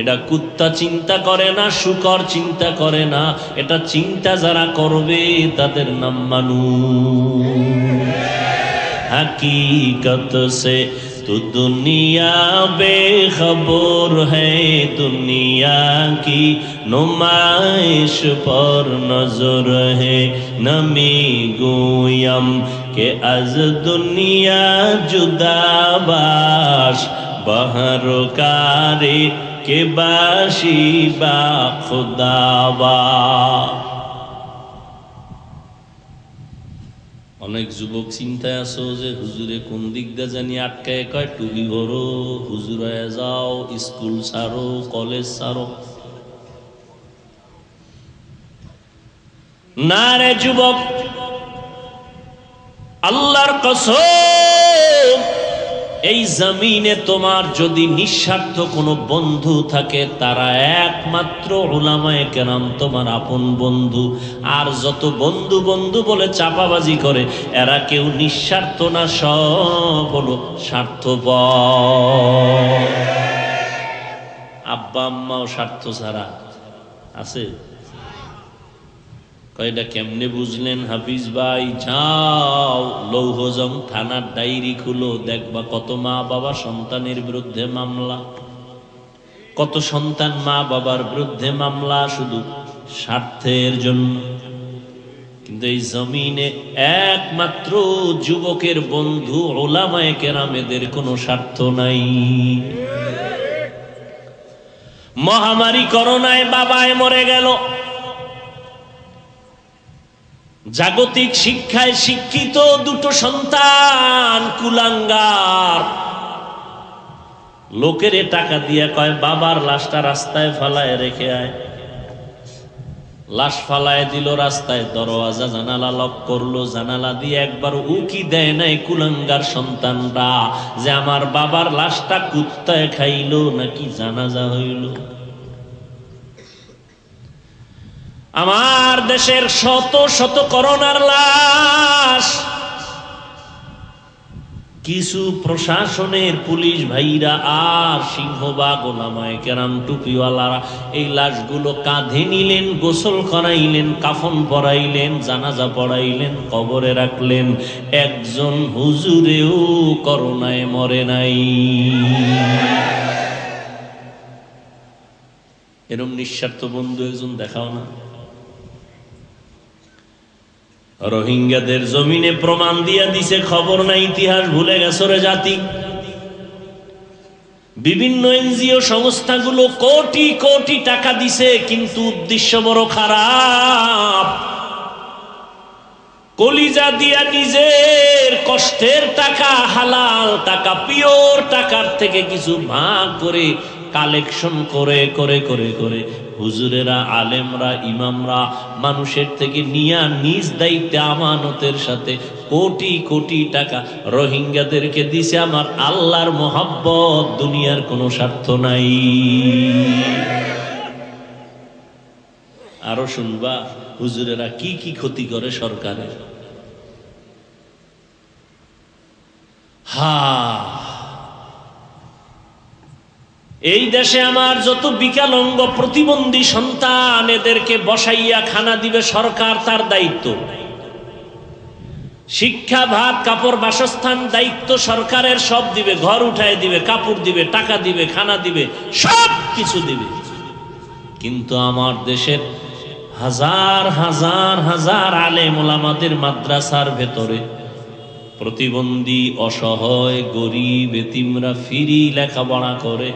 এটা কুত্তা চিন্তা করে না, শুকর চিন্তা করে না, এটা চিন্তা যারা করবে তাদের নাম মানুষ। हकीकत से तो दुनिया बेखबर है, दुनिया की नुमाइश पर नजर है, नमी गोयम के अज दुनिया जुदाबाश, बहरकारे के बाशी बा खुदाबा। অনেক যুবক চিন্তায় আছো যে হুজুরে কোন দিক দিয়ে জানি আটকায় কয় টুপি ভরো, হুজুর হয়ে যাও, স্কুল ছাড়ো, কলেজ ছাড়ো। না রে যুবক, আল্লাহর কসম, এই জমিনে তোমার যদি নিঃস্বার্থ কোনো বন্ধু থাকে তারা একমাত্র উলামায়ে কেরাম তোমার আপন বন্ধু। আর যত বন্ধু বন্ধু বলে চাপাবাজি করে এরা কেউ নিঃস্বার্থ না, সব হলো স্বার্থপর। আব্বা আম্মাও স্বার্থ ছাড়া আছে। এটা কেমনে বুঝলেন হাফিজ ভাই? যাও লৌহজং থানার ডায়েরি খুলো, দেখবা কত মা বাবা সন্তানের বিরুদ্ধে মামলা, কত সন্তান মা বাবার বিরুদ্ধে মামলা শুধু স্বার্থের জন্য। কিন্তু এই জমিনে একমাত্র যুবকের বন্ধু উলামায়ে কেরাম, এদের কোনো স্বার্থ নাই। মহামারী করোনায় বাবায় মরে গেল, জাগতিক শিক্ষায় শিক্ষিত দুটো সন্তান কুলাঙ্গার, লোকেরে টাকা দিয়ে কয় বাবার লাশটা রাস্তায় ফালায় রেখে আয়। লাশ ফালায় দিল রাস্তায়, দরওয়াজা জানালা লক করলো, জানালা দিয়ে একবার উকি দেয় নাই কুলাঙ্গার সন্তানরা যে আমার বাবার লাশটা কুত্তায় খাইলো নাকি জানাজা হইল। আমার দেশের শত শত করোনার লাশ, কিছু প্রশাসনের পুলিশ ভাইরা আর সিংহবাগ ওলামায়ে কেরাম টুপিওয়ালারা এই লাশগুলো কাঁধে নিলেন, গোসল করাইলেন, কাফন পরাইলেন, জানাজা পড়াইলেন, কবরে রাখলেন। একজন হুজুরেও করোনায় মরে নাই। এরম নিঃস্বার্থ বন্ধু একজন দেখাও না। রোহিঙ্গাদের জমিনে প্রমাণ দিয়া দিছে, খবর নাই, ইতিহাস ভুলে গেছে রে জাতি। বিভিন্ন এনজিও সংস্থাগুলো কোটি কোটি টাকা দিছে, কিন্তু উদ্দেশ্য বড় খারাপ। কলিজা দিয়া নিজের কষ্টের টাকা, হালাল টাকা, পিওর টাকার থেকে কিছু ভাগ করে কালেকশন করে করে করে করে হুজুরেরা, আলেমরা, ইমামরা মানুষের থেকে নিয়া নিজ দায়িত্বে আমানতের সাথে কোটি কোটি টাকা রোহিঙ্গাদেরকে দিছে। আমার আল্লাহর মোহাব্বত, দুনিয়ার কোনো স্বার্থ নাই। আরো শুনবা হুজুরেরা কি কি ক্ষতি করে সরকারের। এই দেশে আমার যত বিকলাঙ্গ প্রতিবন্ধী সন্তান, এদেরকে বসাইয়া খানা দিবে সরকার, তার দায়িত্ব। শিক্ষা, ভাত, কাপড়, বাসস্থান দায়িত্ব সরকারের, সব দিবে, ঘর উঠায় দিবে, কাপড় দিবে, টাকা দিবে, খানা দিবে, সব কিছু দিবে। কিন্তু আমার দেশের হাজার হাজার হাজার আলেম ওলামাদের মাদ্রাসার ভেতরে প্রতিবন্ধী, অসহায়, গরিব, এতিমরা ফ্রি লেখাপড়া করে।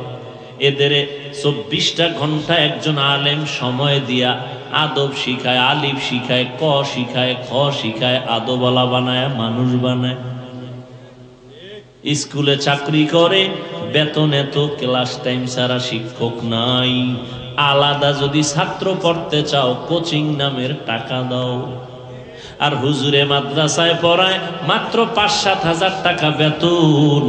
এদের 24টা ঘন্টা একজন আলেম সময় দিয়া আদব শিখায়, আলিফ শিখায়, ক শিখায়, খ শিখায়, আদবওয়ালা বানায়, মানুষ বানায়। স্কুলে চাকরি করে, বেতন এত, ক্লাস টাইম ছাড়া শিক্ষক নাই। আলাদা যদি ছাত্র পড়তে চাও, কোচিং নামের টাকা দাও। আর হুজুরে মাদ্রাসায় পড়ায়, মাত্র 5-7 হাজার টাকা বেতন।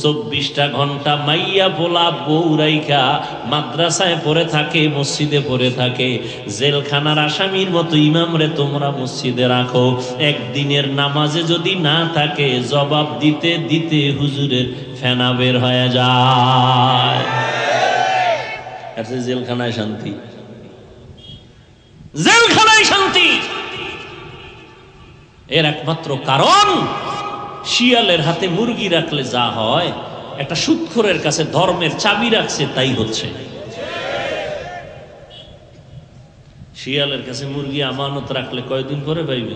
24টা ঘন্টা মাইয়া পোলা বউ রাইখা মাদ্রাসায় পড়ে থাকে, মসজিদে পড়ে থাকে। জেলখানার আসামির মতো ইমামরে তোমরা মসজিদে রাখো, একদিনের নামাজে যদি না থাকে, জবাব দিতে দিতে হুজুরের ফেনা বের হয়ে যায়। জেলখানায় শান্তি, জেলখানায় শান্তি। এর একমাত্র কারণ, শিয়ালের হাতে মুরগি রাখলে যা হয়, একটা সুদখোরের কাছে ধর্মের চাবি রাখছে, তাই হচ্ছে। শিয়ালের কাছে মুরগি আমানত রাখলে কয়দিন পরে পাইবে?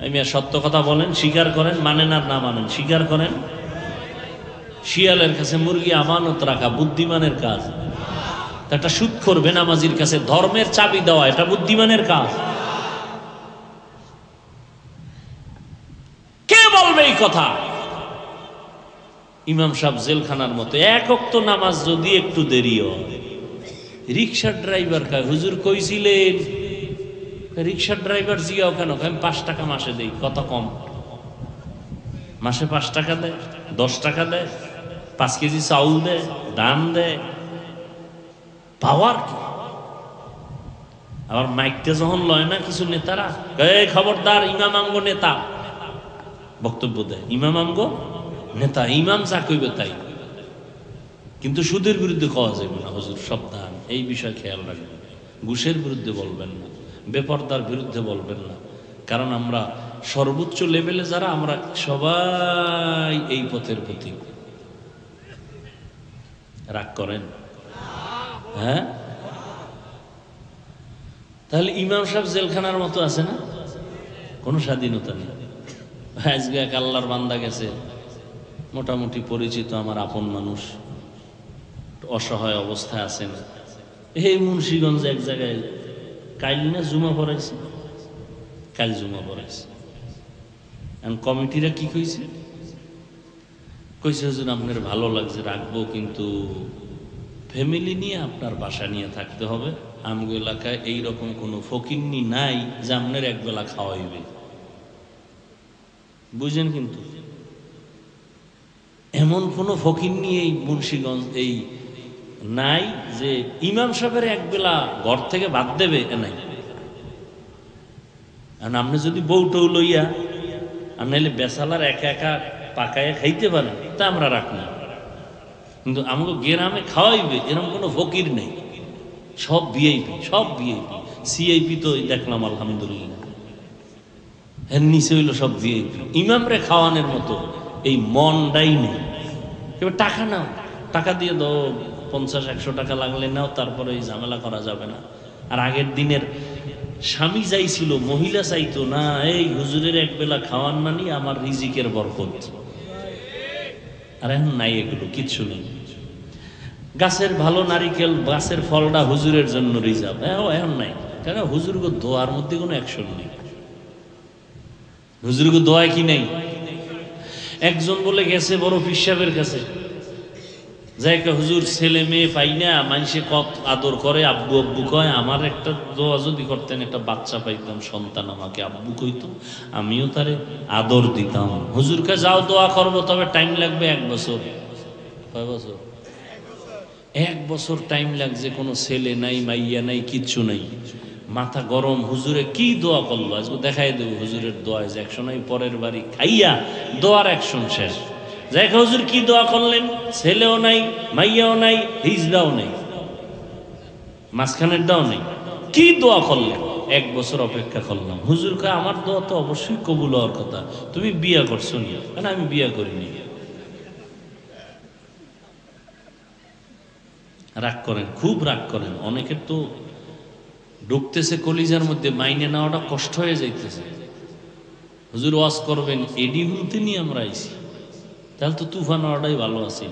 আমি আর সত্য কথা বলেন, স্বীকার করেন, মানেন আর না মানেন, স্বীকার করেন। শিয়ালের কাছে মুরগি আমানত রাখা বুদ্ধিমানের কাজ। একটা সুদখোর বেনামাজির কাছে ধর্মের চাবি দেওয়া, এটা বুদ্ধিমানের কাজ? কে বলবে এই কথা? ইমাম সাহেব জেলখানার মতো এক ওয়াক্ত নামাজ যদি একটু দেরি হয়, রিক্সার ড্রাইভার কয়, হুজুর কইছিলেন। রিক্সার ড্রাইভার জিয়াও কেন? আমি 5 টাকা মাসে দেই। কত কম? মাসে 5 টাকা দেয়, 10 টাকা দেয়, 5 কেজি চাউল দেয়, দান দেয়, পাওয়ার কি? আবার মাইকটা যখন লয় না কিছু নেতারা, এই খবরদার, ইমাম আমগো নেতা, বক্তব্য দেয়, ইমাম আমগো নেতা, ইমাম যা কইবে তাই। কিন্তু সুদের বিরুদ্ধে কওয়া যাবে না, হুজুর সাবধান, এই বিষয় খেয়াল রাখবেন। ঘুষের বিরুদ্ধে বলবেন না, বেপরদার বিরুদ্ধে বলবেন না, কারণ আমরা সর্বোচ্চ লেভেলে যারা, আমরা সবাই এই পথের প্রতি। রাগ করেন? হ্যাঁ, তাহলে ইমাম সাহেব জেলখানার মতো আছে না? কোনো স্বাধীনতা নেই। আজকে এক আল্লাহর বান্দা গেছে, মোটামুটি পরিচিত, আমার আপন মানুষ, অসহায় অবস্থায় আছেন। এই মুন্সিগঞ্জ এক জায়গায় কাইল না জুমা পড়াইছে, কাল জুমা পড়াইছে। এখন কমিটিরা কি কইছে? কইছে, হুজুর আপনার ভালো লাগছে, রাখবো, কিন্তু ফ্যামিলি নিয়ে আপনার বাসা নিয়ে থাকতে হবে। আমগো এলাকায় এইরকম কোনো ফকিন্নি নাই যে আপনার একবেলা খাওয়াইবে, বুঝেন? কিন্তু এমন কোন ফকিন্নি এই মুন্সিগঞ্জ এই নাই যে ইমাম সাহেবের একবেলা ঘর থেকে বাদ দেবে, নাই। আপনি যদি বউটৌ লইয়া আপনি বেসালার একা একা পাকায় খাইতে পারেন, তা আমরা রাখি না। কিন্তু আমাকে গ্রামে খাওয়াইবে এরকম কোনো ফকির নেই। সব ভিআইপি, সব ভিআইপি। সিআইপি তো দেখলাম আলহামদুলিল্লাহ, এর নিচে হইল সব ভিআইপি। ইমামরে খাওয়ানোর মতো এই মনটাই নেই। এবার টাকা নাও, টাকা দিয়ে দাও, 50-100 টাকা লাগলে নাও, তারপরে এই ঝামেলা করা যাবে না। আর আগের দিনের স্বামী চাইছিল, মহিলা চাইতো না, এই হুজুরের একবেলা খাওয়ান মানি আমার রিজিকের বরকত। আর এখন নাই, এগুলো কিচ্ছু নেই। গাছের ভালো নারিকেল, গাছের ফলটা হুজুরের জন্য রিজার্ভ, এখন নাই। কেন? হুজুর দোয়ার মধ্যে কোনো অ্যাকশন নেই। হুজুরকে দোয়া কি নাই? একজন বলে গেছে বড় পীর সাহেবের কাছে, যাই হুজুর ছেলে মেয়ে পাই না, মানুষে কত আদর করে, আব্বু আব্বু কয়, আমার একটা দোয়া যদি করতেন, একটা বাচ্চা পাইতাম, সন্তান আমাকে আব্বু কইতো, আমিও তারে আদর দিতাম। হুজুরকে যাও দোয়া করবো, তবে টাইম লাগবে 1 বছর। কয় বছর? 1 বছর টাইম লাগছে। কোনো ছেলে নাই, মাইয়া নাই, কিচ্ছু নাই। মাথা গরম। হুজুরে কি দোয়া করলো আজকে দেখাই দেব হুজুরের দোয়া যে অ্যাকশন নাই, পরের বাড়ি খাইয়া দোয়ার অ্যাকশন শেষ। যাই হুজুর কি দোয়া করলেন? ছেলেও নাই, মাইয়াও নাই, হিজড়াও নাই, মাঝখানের দাও নেই। কি দোয়া করলেন? 1 বছর অপেক্ষা করলাম। হুজুর কয়, আমার দোয়া তো অবশ্যই কবুল হওয়ার কথা, তুমি বিয়া করছো নি? কেন? আমি বিয়া করিনি। রাগ করেন, খুব রাগ করেন। অনেকের তো ঢুকতেছে কলিজার মধ্যে, মাইনে নেওয়াটা কষ্ট হয়ে যাইতেছে। হুজুর ওয়াজ করবেন, এডি হুনতে নিয়ে আমরা আইছি, তাহলে তো তুফান হওয়াটাই ভালো আছে।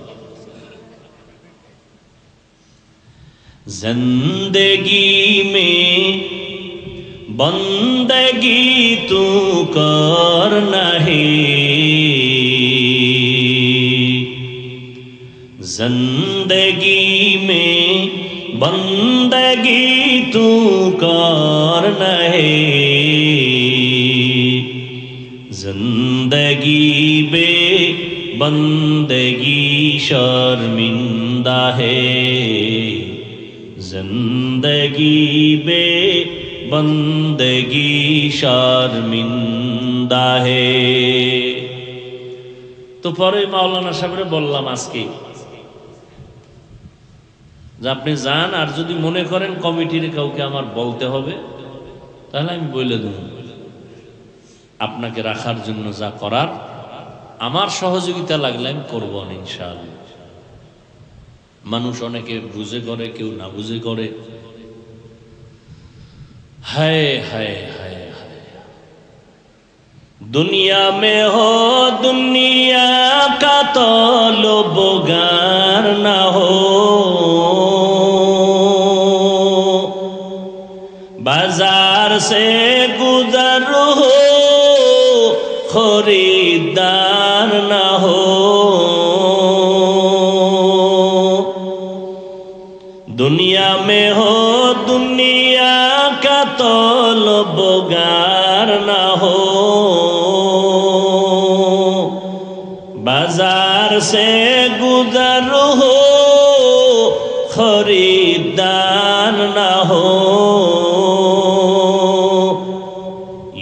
জিন্দেগি মে বন্দগি তু করনা হে, जिंदगी में बंदगी तू करना है, जिंदगी बे बंदगी शर्मिंदा है, जिंदगी बे बंदगी शर्मिंदा है। तो পরে মাওলানা সাহেবরে বললাম আজকে যে আপনি যান, আর যদি মনে করেন কমিটির কাউকে আমার বলতে হবে, তাহলে আমি বলে দেব। আপনাকে রাখার জন্য যা করার, আমার সহযোগিতা লাগলে আমি করবো না ইনশাআল্লাহ। মানুষ অনেকে বুঝে করে, কেউ না বুঝে করে। হায় হায় হায় হায়, दुनिया में हो दुनिया का तलबगार ना हो, बाजार से गुजर हो खरीदार ना हो, दुनिया में हो दुनिया का तलबगार ना हो, बाजार से गुजर हो खरीदार ना हो,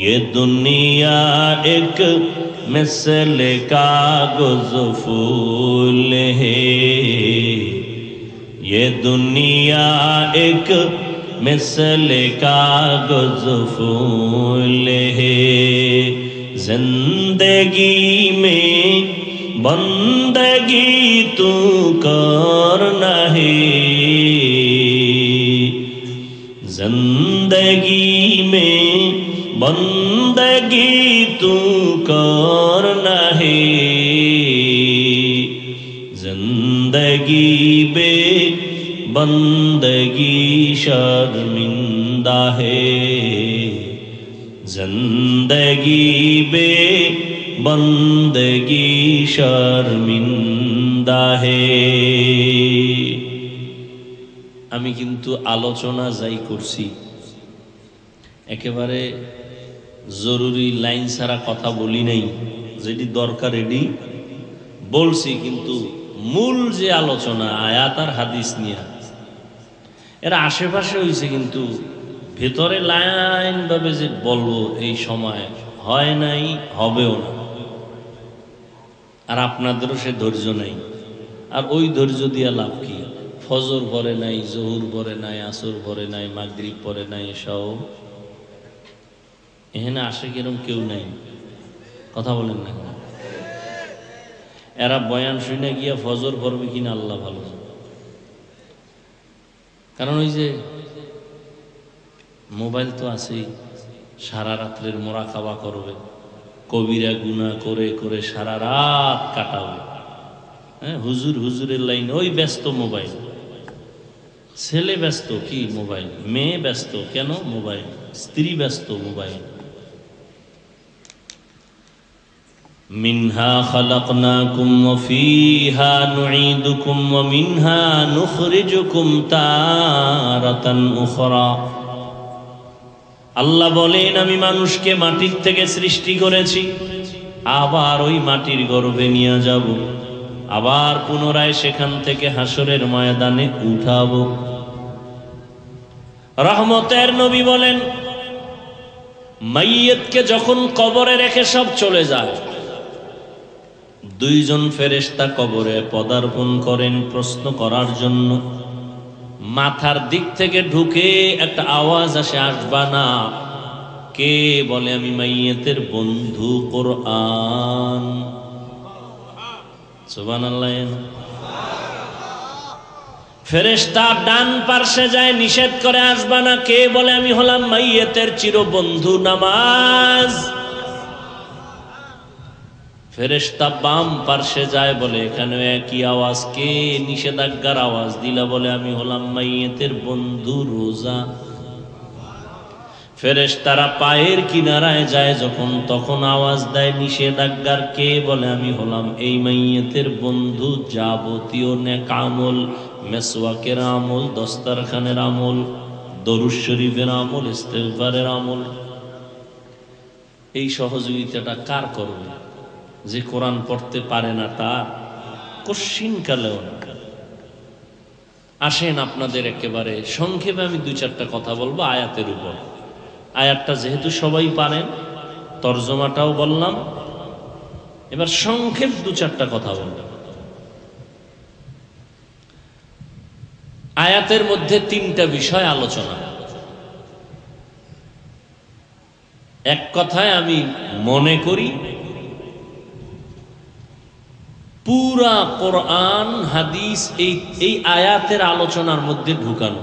ये दुनिया एक मिसल कागज फूल है, ये दुनिया एक मिसल कागज फूल है, जिंदगी में बंदगी तू करना है, जिंदगी में बंदगी तू करना है, जिंदगी बे बंदगी शर्मिंदा है, जिंदगी बे बंदगी शर्मिंदा है। আমি কিন্তু আলোচনা যাই করছি একেবারে জরুরি লাইন ছাড়া কথা বলি নাই, যেটি দরকার এটি বলছি, কিন্তু মূল যে আলোচনা আয়াত আর হাদিস নিয়ে এরা আশেপাশে হয়েছে, কিন্তু ভেতরে লাইন ভাবে যে বলবো এই সময় হয় নাই, হবেও না। আর আপনাদেরও সে ধৈর্য নাই। আর ওই ধৈর্য দিয়ে লাভ কি? ফজর পরে নাই, জহুর পরে নাই, আসর পরে নাই, মাগরিব পরে নাই, এসব এখানে আসে কিরম কেউ নাই। কথা বলেন না, এরা বয়ান শুনে গিয়া ফজর পড়বে কিনা আল্লাহ ভালো। কারণ ওই যে মোবাইল তো আছেই, সারা রাত্রের মোরাকাবা করবে, কবিরা গুনাহ করে করে সারা রাত কাটাবে। হ্যাঁ, হুজুর হুজুরের লাইন, ওই ব্যস্ত মোবাইল, ছেলে ব্যস্ত কি মোবাইল, মেয়ে ব্যস্ত কেন মোবাইল, স্ত্রী ব্যস্ত মোবাইল। মিনহা খালাকনাকুম ওয়া ফীহা নুঈদুকুম ওয়া মিনহা নুখরিজুকুম তারাতান উখরা। আল্লাহ বলেন, আমি মানুষকে মাটির থেকে সৃষ্টি করেছি, আবার ওই মাটির গর্ভে নিয়ে যাব, আবার পুনরায় সেখান থেকে হাসরের ময়দানে উঠাবো। রহমতের নবী বলেন, মাইয়িতকে যখন কবরে রেখে সব চলে যায়, দুইজন ফেরেশতা কবরে পদার্পণ করেন প্রশ্ন করার জন্য। মাথার দিক থেকে ঢুকে একটা আওয়াজ আসে, আসবা না। কে বলে, আমি মাইয়িতের বন্ধু কোরআন। সুবহানাল্লাহ। ফেরেশতা ডান পার্শ্বে যায়, নিষেধ করে আসবা না। কে বলে, আমি হলাম মাইয়িতের চিরবন্ধু নামাজ। ফেরেশতা বাম পার্শ্বে যায়, বলে এখানে একই আওয়াজ। কে নিষেধাজ্ঞার আওয়াজ দিলা? বলে আমি হলাম মাইয়িতের বন্ধু রোজা। ফেরেশতারা পায়ের কিনারায় যায় যখন, তখন আওয়াজ দেয় নিষেধাজ্ঞার। কে বলে, আমি হলাম এই মাইয়িতের বন্ধু যাবতীয় নেক আমল, মেসওয়াকের আমল, দস্তরখানের আমল, দরুদ শরীফের আমল, ইস্তেগফারের আমল। এই সহযোগিতাটা কার করবে? যে কোরআন পড়তে পারে না তার? কশিন কালেও না। আসেন আপনাদের একেবারে সংক্ষেপে আমি দুই চারটা কথা বলবো আয়াতের উপর। আয়াতটা যেহেতু সবাই পারেন, তরজমাটাও বললাম, এবার সংক্ষেপ দু চারটা কথা বলবো। আয়াতের মধ্যে তিনটা বিষয় আলোচনা। এক কথায় আমি মনে করি পুরা কোরআন হাদিস এই আয়াতের আলোচনার মধ্যে ঢুকানো।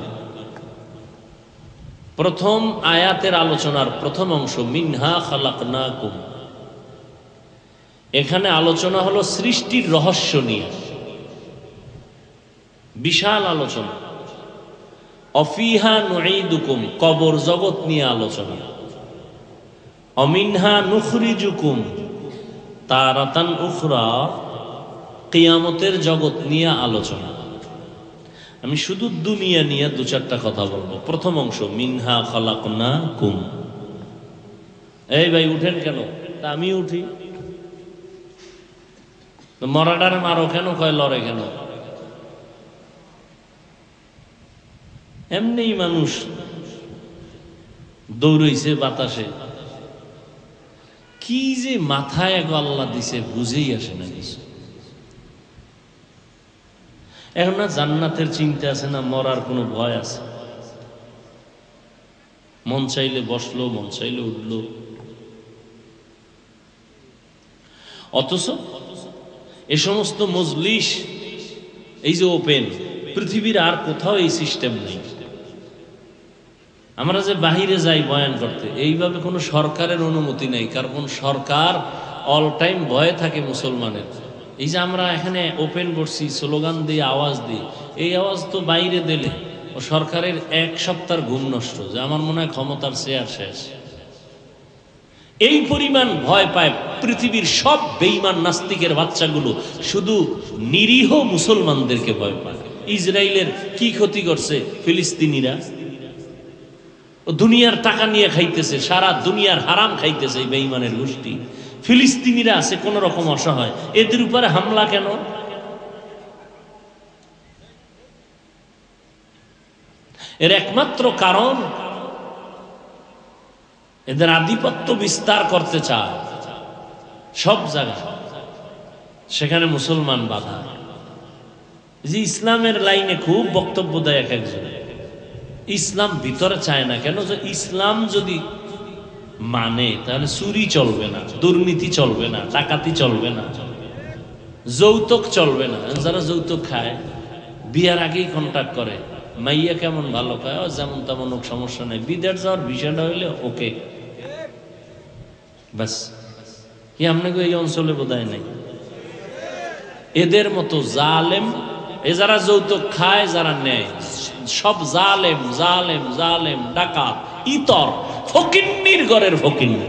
প্রথম আয়াতের আলোচনার প্রথম অংশ, মিনহা খালাকনাকুম, এখানে আলোচনা হলো সৃষ্টির রহস্য নিয়ে, বিশাল আলোচনা। অফিহা নুঈদুকুম, কবর জগৎ নিয়ে আলোচনা। অমিনহা নুখরিজুকুম তারাতান উখরা, কিয়ামতের জগৎ নিয়ে আলোচনা। আমি শুধু দুনিয়া নিয়ে দু চারটা কথা বলবো। প্রথম অংশ, মিনহা খালাকনাকুম। এই ভাই উঠেন কেন? তা আমি উঠি। মরাডার মারো কেন? কয় লড়ে কেন? এমনি মানুষ দৌড়ইছে বাতাসে। কি যে মাথায় এক আল্লাহ দিছে বুঝেই আসে না কিছু। এখন না জান্নাতের চিন্তা আছে, না মরার কোনো ভয় আছে। মন চাইলে বসলো, মন চাইলে উঠলো। অথচ এ সমস্ত মজলিস, এই যে ওপেন, পৃথিবীর আর কোথাও এই সিস্টেম নেই। আমরা যে বাহিরে যাই বয়ান করতে, এইভাবে কোনো সরকারের অনুমতি নেই। কারণ সরকার অল টাইম ভয়ে থাকে মুসলমানের। এই যে আমরা এখানে ওপেন করছি, স্লোগান দিয়ে আওয়াজ দিই, এই আওয়াজ তো বাইরে দিলে ও সরকারের এক সপ্তাহ ঘুম নষ্ট, যে আমার মনে হয় ক্ষমতার চেয়ার শেষ। এই পরিমাণ ভয় পায় পৃথিবীর সব বেঈমান নাস্তিকের বাচ্চাগুলো, শুধু নিরীহ মুসলমানদেরকে ভয় পায়। ইসরায়েলের কি ক্ষতি করছে ফিলিস্তিনিরা? ও দুনিয়ার টাকা নিয়ে খাইতেছে, সারা দুনিয়ার হারাম খাইতেছে এই বেঈমানের গোষ্ঠী। ফিলিস্তিনিরা আছে কোন রকম অসহায়, এদের উপরে হামলা কেন? এর একমাত্র কারণ এদের আধিপত্য বিস্তার করতে চায় সব জায়গায়, সেখানে মুসলমান বাধা। যে ইসলামের লাইনে খুব বক্তব্য দেয় এক একজন, ইসলাম ভিতরে চায় না কেন? যে ইসলাম যদি মানে তাহলে চুরি চলবে না, দুর্নীতি চলবে না, ডাকাতি চলবে না, যৌতুক চলবে না। যারা যৌতুক খায় বিয়ার আগেই কন্ট্যাক্ট করে, মাইয়া কেমন ভালো খায়, যেমন তেমন হোক সমস্যা নেই, বিদেশ যাওয়ার বিষয়টা হইলে ওকে বাস। কি আপনাকে এই অঞ্চলে বোধহয় নেই এদের মতো জালেম। এ যারা যৌতুক খায়, যারা নেয়, সব জালেম জালেম জালেম, ডাকাত, ইতর, ফকিন্নির ঘরের ফকিন্নি।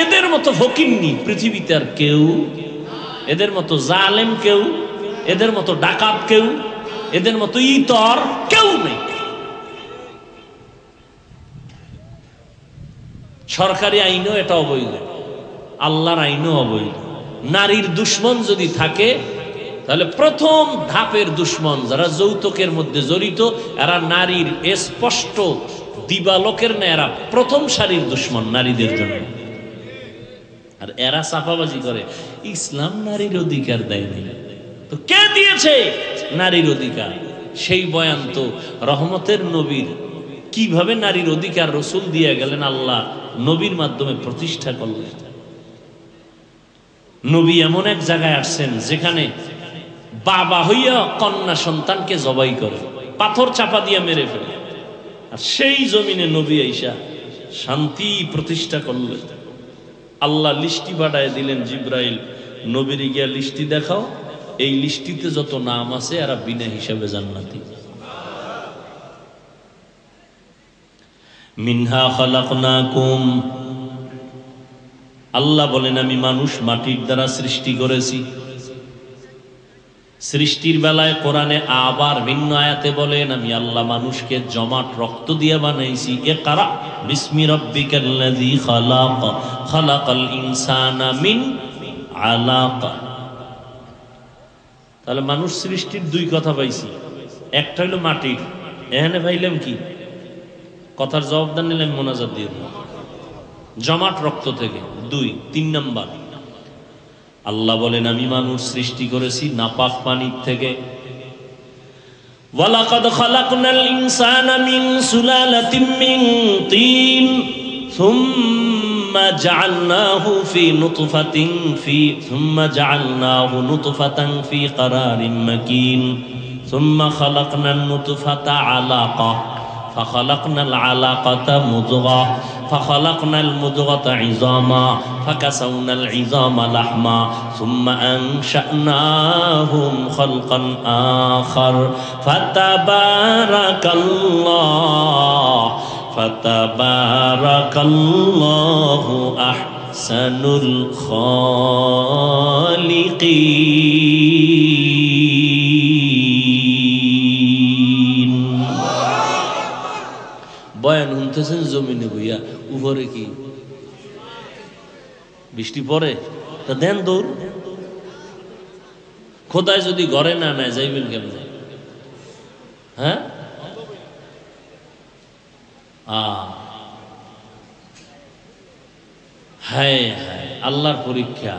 এদের মতো ফকিন্নি পৃথিবীতে আর কেউ, এদের মতো জালেম কেউ, এদের মতো ডাকাত কেউ, এদের মতো ইতর কেউ নেই। সরকারি আইনও এটা অবৈধ, আল্লাহর আইনও অবৈধ। নারীর দুশ্মন যদি থাকে তাহলে প্রথম ধাপের দুশ্মন যারা যৌতুকের মধ্যে জড়িত, এরা নারীর স্পষ্ট দিবালোকের না, এরা প্রথম সারির দুশ্মন নারীদের জন্য। আর এরা চাপাবাজি করে ইসলাম নারীর অধিকার দেয়নি। তো কে দিয়েছে নারীর অধিকার? সেই বয়ান তো রহমতের নবীর, কিভাবে নারীর অধিকার রসুল দিয়ে গেলেন, আল্লাহ নবীর মাধ্যমে প্রতিষ্ঠা করলেন। নবী এমন এক জায়গায় আসছেন যেখানে বাবা হইয়া কন্যা সন্তানকে জবাই করে, পাথর চাপা দিয়ে মেরে ফেলে। আর সেই জমিনে নবী আইসা শান্তি প্রতিষ্ঠা করলেন। আল্লাহ লিস্টি পাঠায় দিলেন, জিব্রাইল নবীর গিয়া লিস্টি দেখাও, এই লিস্টিতে যত নাম আছে এরা বিনা হিসাবে জান্নাতি। মিনহা খালাকনাকুম, আল্লাহ বলেন আমি মানুষ মাটির দ্বারা সৃষ্টি করেছি। সৃষ্টির বেলায় কোরআনে আবার ভিন্ন আয়াতে বলেন আমি আল্লাহ মানুষকে জমাট রক্ত দিয়ে বানাইছি। ইকরা বিসমি রাব্বিকাল্লাযী খালাক, খালাকাল ইনসানা মিন আলাক। তাহলে মানুষ সৃষ্টির দুই কথা পাইছি, একটা হলো মাটির, এখানে পাইলাম কি? কথার জবাব দান নিলাম মোনাজাত দিয়ে জমাট রক্ত থেকে। দুই, তিন নাম্বার আল্লাহ বলেন আমি মানুষ সৃষ্টি করেছি নাপাক পানির থেকে। ওয়ালাকাদ খালাকনাল ইনসানা মিন সুলালাতিন মিন তিন সুম্মা জাআলনাহু নুতফাতান ফি ক্বারারিন মাকিন সুম্মা খালাকনান নুতফাতা আলাকা فخلقنا العلاقة مضغة فخلقنا المضغة عظاما فكسونا العظام لحما ثم أنشأناهم خلقا آخر فتبارك الله أحسن الخالقين। বয়ান শুনতেছেন জমিনে বইয়া, উপরে কি বৃষ্টি পড়ে? তা দেন দৌড়। খোদায় যদি ঘরে না নেয় যাইবেন কেমনে? হ্যাঁ, হায় হায়, আল্লাহর পরীক্ষা।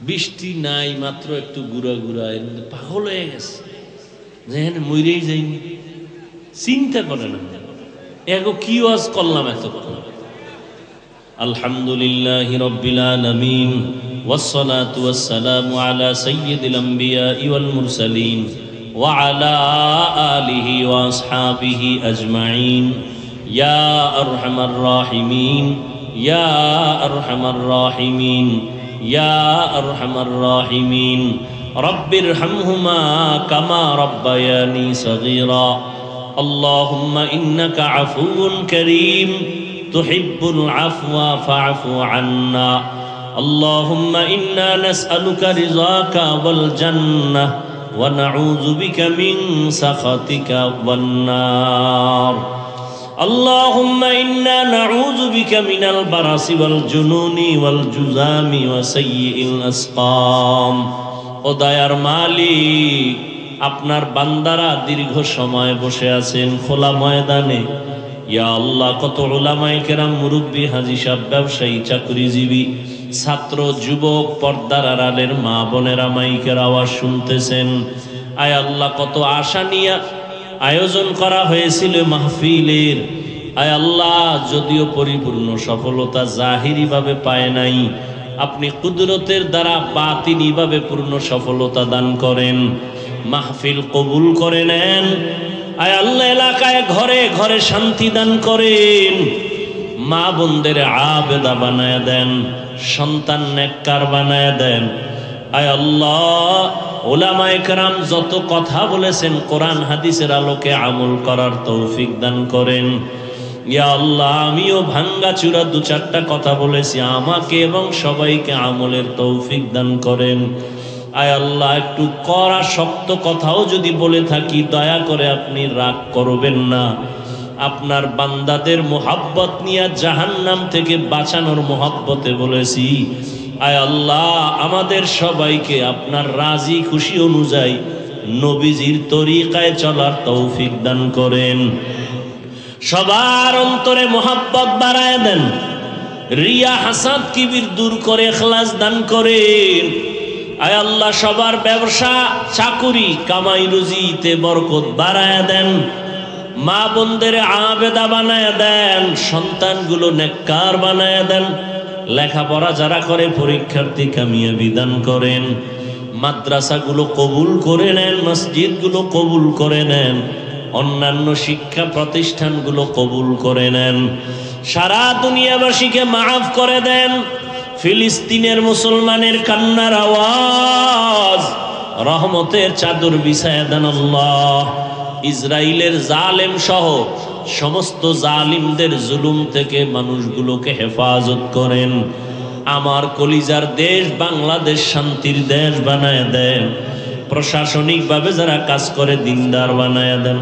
বৃষ্টি নাই, মাত্র একটু গুড়া গুড়া, এর মধ্যে পাগল হয়ে গেছে, যেখানে মরেই যাইনি। চিন্তা করে না এগো কি ওয়াজ করলাম এতক্ষণ। আলহামদুলিল্লাহি রাব্বিল আলামিন ওয়াসসালাতু ওয়াসসালামু আলা সাইয়্যিদিল আমবিয়াই ওয়াল মুরসালিন ওয়া আলা আলিহি ওয়া আসহাবিহি আজমাইন। ইয়া আরহামার রাহিমিন, ইয়া আরহামার রাহিমিন, ইয়া আরহামার রাহিমিন। রব্বিরহামহুমা কামা রব্বায়ানি সগীরা। আল্লাহুম্মা ইন্নাকা আফুউন কারীম তুহিব্বুল আফওয়া ফা'ফু আন্না। আল্লাহুম্মা ইন্না নাসআলুকা রিযাকা ওয়াল জান্নাহ ওয়া নাউযু বিকা মিন সাখাতিকা ওয়ান নার। اللهم إنا نعوذ بك من البرص والجنون والجذام وسيء الأسقام। ও দয়ার মালিক, আপনার বান্দারা দীর্ঘ সময় বসে আছেন খোলা ময়দানে। ইয়া আল্লাহ, কত উলামায়ে কেরাম, মুরব্বী, হাজী সাহেব, ব্যবসায়ী, চাকরিজীবী, ছাত্র, যুবক, পর্দার আড়ালের মা বোনেরা মাইকের আওয়াজ শুনতেছেন। আয় আল্লাহ, কত আশা নিয়ে আয়োজন করা হয়েছিল মাহফিলের। আয় আল্লাহ, যদিও পরিপূর্ণ সফলতা জাহিরি ভাবে পায় নাই, আপনি কুদরতের দ্বারা বাতিনি ভাবে পূর্ণ সফলতা দান করেন, মাহফিল কবুল করে নেন। আয় আল্লাহ, এলাকায় ঘরে ঘরে শান্তি দান করেন, মা বোনদের আবেদা বানায় দেন, সন্তান নেককার বানায় দেন। আয় আল্লাহ, উলামায়ে কেরাম যত কথা বলেছেন কোরআন হাদিসের আলোকে আমল করার তৌফিক দান করেন। ইয়া আল্লাহ, আমিও ভাঙ্গাচুরা দু চারটা কথা বলেছি, আমাকে এবং সবাইকে আমলের তৌফিক দান করেন। আয় আল্লাহ, একটু কড়া শক্ত কথাও যদি বলে থাকি দয়া করে আপনি রাগ করবেন না। আপনার বান্দাদের মোহাব্বত নিয়ে জাহান্নাম থেকে বাঁচানোর মোহাব্বতে বলেছি। আয় আল্লাহ, আমাদের সবাইকে আপনার রাজি খুশি অনুযায়ী নবীজির তরিকায় চলার তৌফিক দান করেন। সবার অন্তরে মোহাব্বত বাড়ায় দেন। রিয়া হাসাদ কিবির দূর করে ইখলাস দান করেন। আয় আল্লাহ, সবার ব্যবসা চাকুরি কামাই রুজিতে বরকত বাড়ায় দেন। মা বোনদের আবেদা বানায় দেন, সন্তানগুলো নেককার বানায় দেন। লেখাপড়া যারা করে পরীক্ষার্থী কামিয়াবি দান করেন। মাদ্রাসাগুলো কবুল করে নেন, মসজিদগুলো কবুল করে নেন, অন্যান্য শিক্ষা প্রতিষ্ঠানগুলো কবুল করে নেন। সারা দুনিয়াবাসীকে মাফ করে দেন। ফিলিস্তিনের মুসলমানের কান্নার আওয়াজ রহমতের চাদর বিছায়া দেন আল্লাহ। ইসরায়েলের জালেম সহ সমস্ত জালিমদের জুলুম থেকে মানুষগুলোকে হেফাজত করেন। আমার কলিজার দেশ বাংলাদেশ শান্তির দেশ বানায় দেন। প্রশাসনিকভাবে যারা কাজ করে দিনদার বানায় দেন।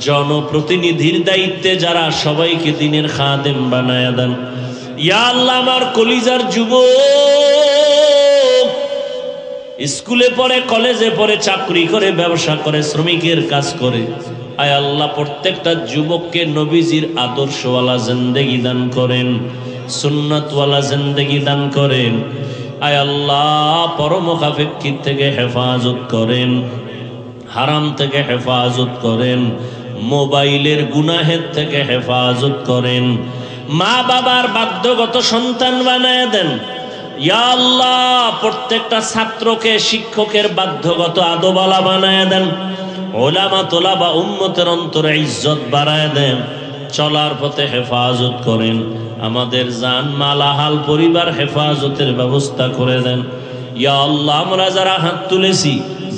জনপ্রতিনিধির দায়িত্বে যারা সবাইকে দিনের খাদেম বানায় দেন। ইয়া আল্লাহ, আমার কলিজার যুবক স্কুলে পড়ে, কলেজে পড়ে, চাকরি করে, ব্যবসা করে, শ্রমিকের কাজ করে। আয় আল্লাহ, প্রত্যেকটা যুবককে নবীজির আদর্শওয়ালা জিন্দেগি দান করেন, সুন্নাতওয়ালা জিন্দেগি দান করেন। আয় আল্লাহ, পরমুখাপেক্ষিত থেকে হেফাজত করেন, হারাম থেকে হেফাজত করেন, মোবাইলের গুনাহের থেকে হেফাজত করেন। মা বাবার বাধ্যগত সন্তান বানায় দেন। ইয়া আল্লাহ, প্রত্যেকটা ছাত্রকে শিক্ষকের বাধ্যগত আদবালা বানায় দেন। ওলামা তোলাবা উম্মতের অন্তরে ইজ্জত বাড়ায় দেন। চলার পথে হেফাজত করেন। আমাদের জান মাল আহাল পরিবার হেফাজতের ব্যবস্থা করে দেন। ইয়া আল্লাহ, আমরা যারা হাত তুলেছি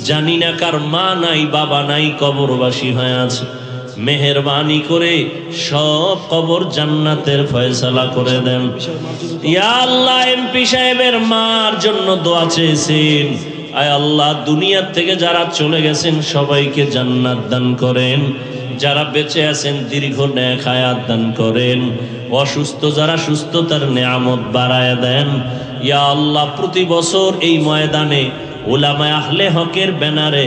জানি না কার মা নাই বাবা নাই, কবরবাসী হয়ে আছে। মেহেরবানি করে সব কবর জান্নাতের ফয়সালা করে দেন। ইয়া আল্লাহ, এমপি সাহেবের মার জন্য দোয়া চেয়েছেন। আয় আল্লাহ, দুনিয়া থেকে যারা চলে গেছেন সবাইকে জান্নাত দান করেন। যারা বেঁচে আছেন দীর্ঘ নেক হায়াত দান করেন। অসুস্থ যারা সুস্থতার নেয়ামত বাড়ায় দেন। ইয়া আল্লাহ, প্রতি বছর এই ময়দানে উলামায়ে আহলে হকের ব্যানারে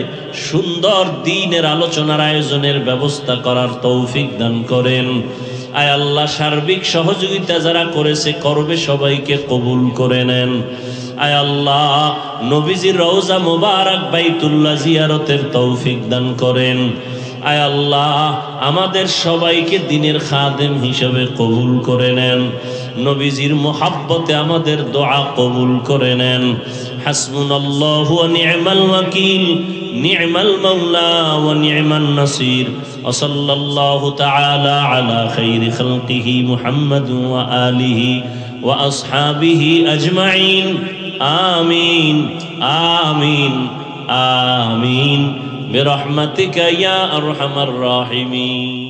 সুন্দর দ্বীনের আলোচনার আয়োজনের ব্যবস্থা করার তৌফিক দান করেন। আয় আল্লাহ, সার্বিক সহযোগিতা যারা করেছে করবে সবাইকে কবুল করে নেন। আয় আল্লাহ, নবীজির রওজা মুবারক বাইতুল্লাহ জিয়ারতের তৌফিক দান করেন। আয় আল্লাহ, আমাদের সবাইকে দ্বীনের খাদেম হিসেবে কবুল করে নেন। নবীজির মোহাব্বতে আমাদের দোয়া কবুল করে নেন। হাসবুনাল্লাহু ওয়া নি'মাল ওয়াকিল, নি'মাল মাওলা ওয়া নি'মান নাসির। ওয়া সাল্লাল্লাহু তাআলা আলা খাইরি খালকিহি মুহাম্মাদ ওয়া আলিহি ওয়া আসহাবিহি আজমাইন। আমিন আমিন আমিন বিরহমাতিকা ইয়া আরহামার রাহিমিন।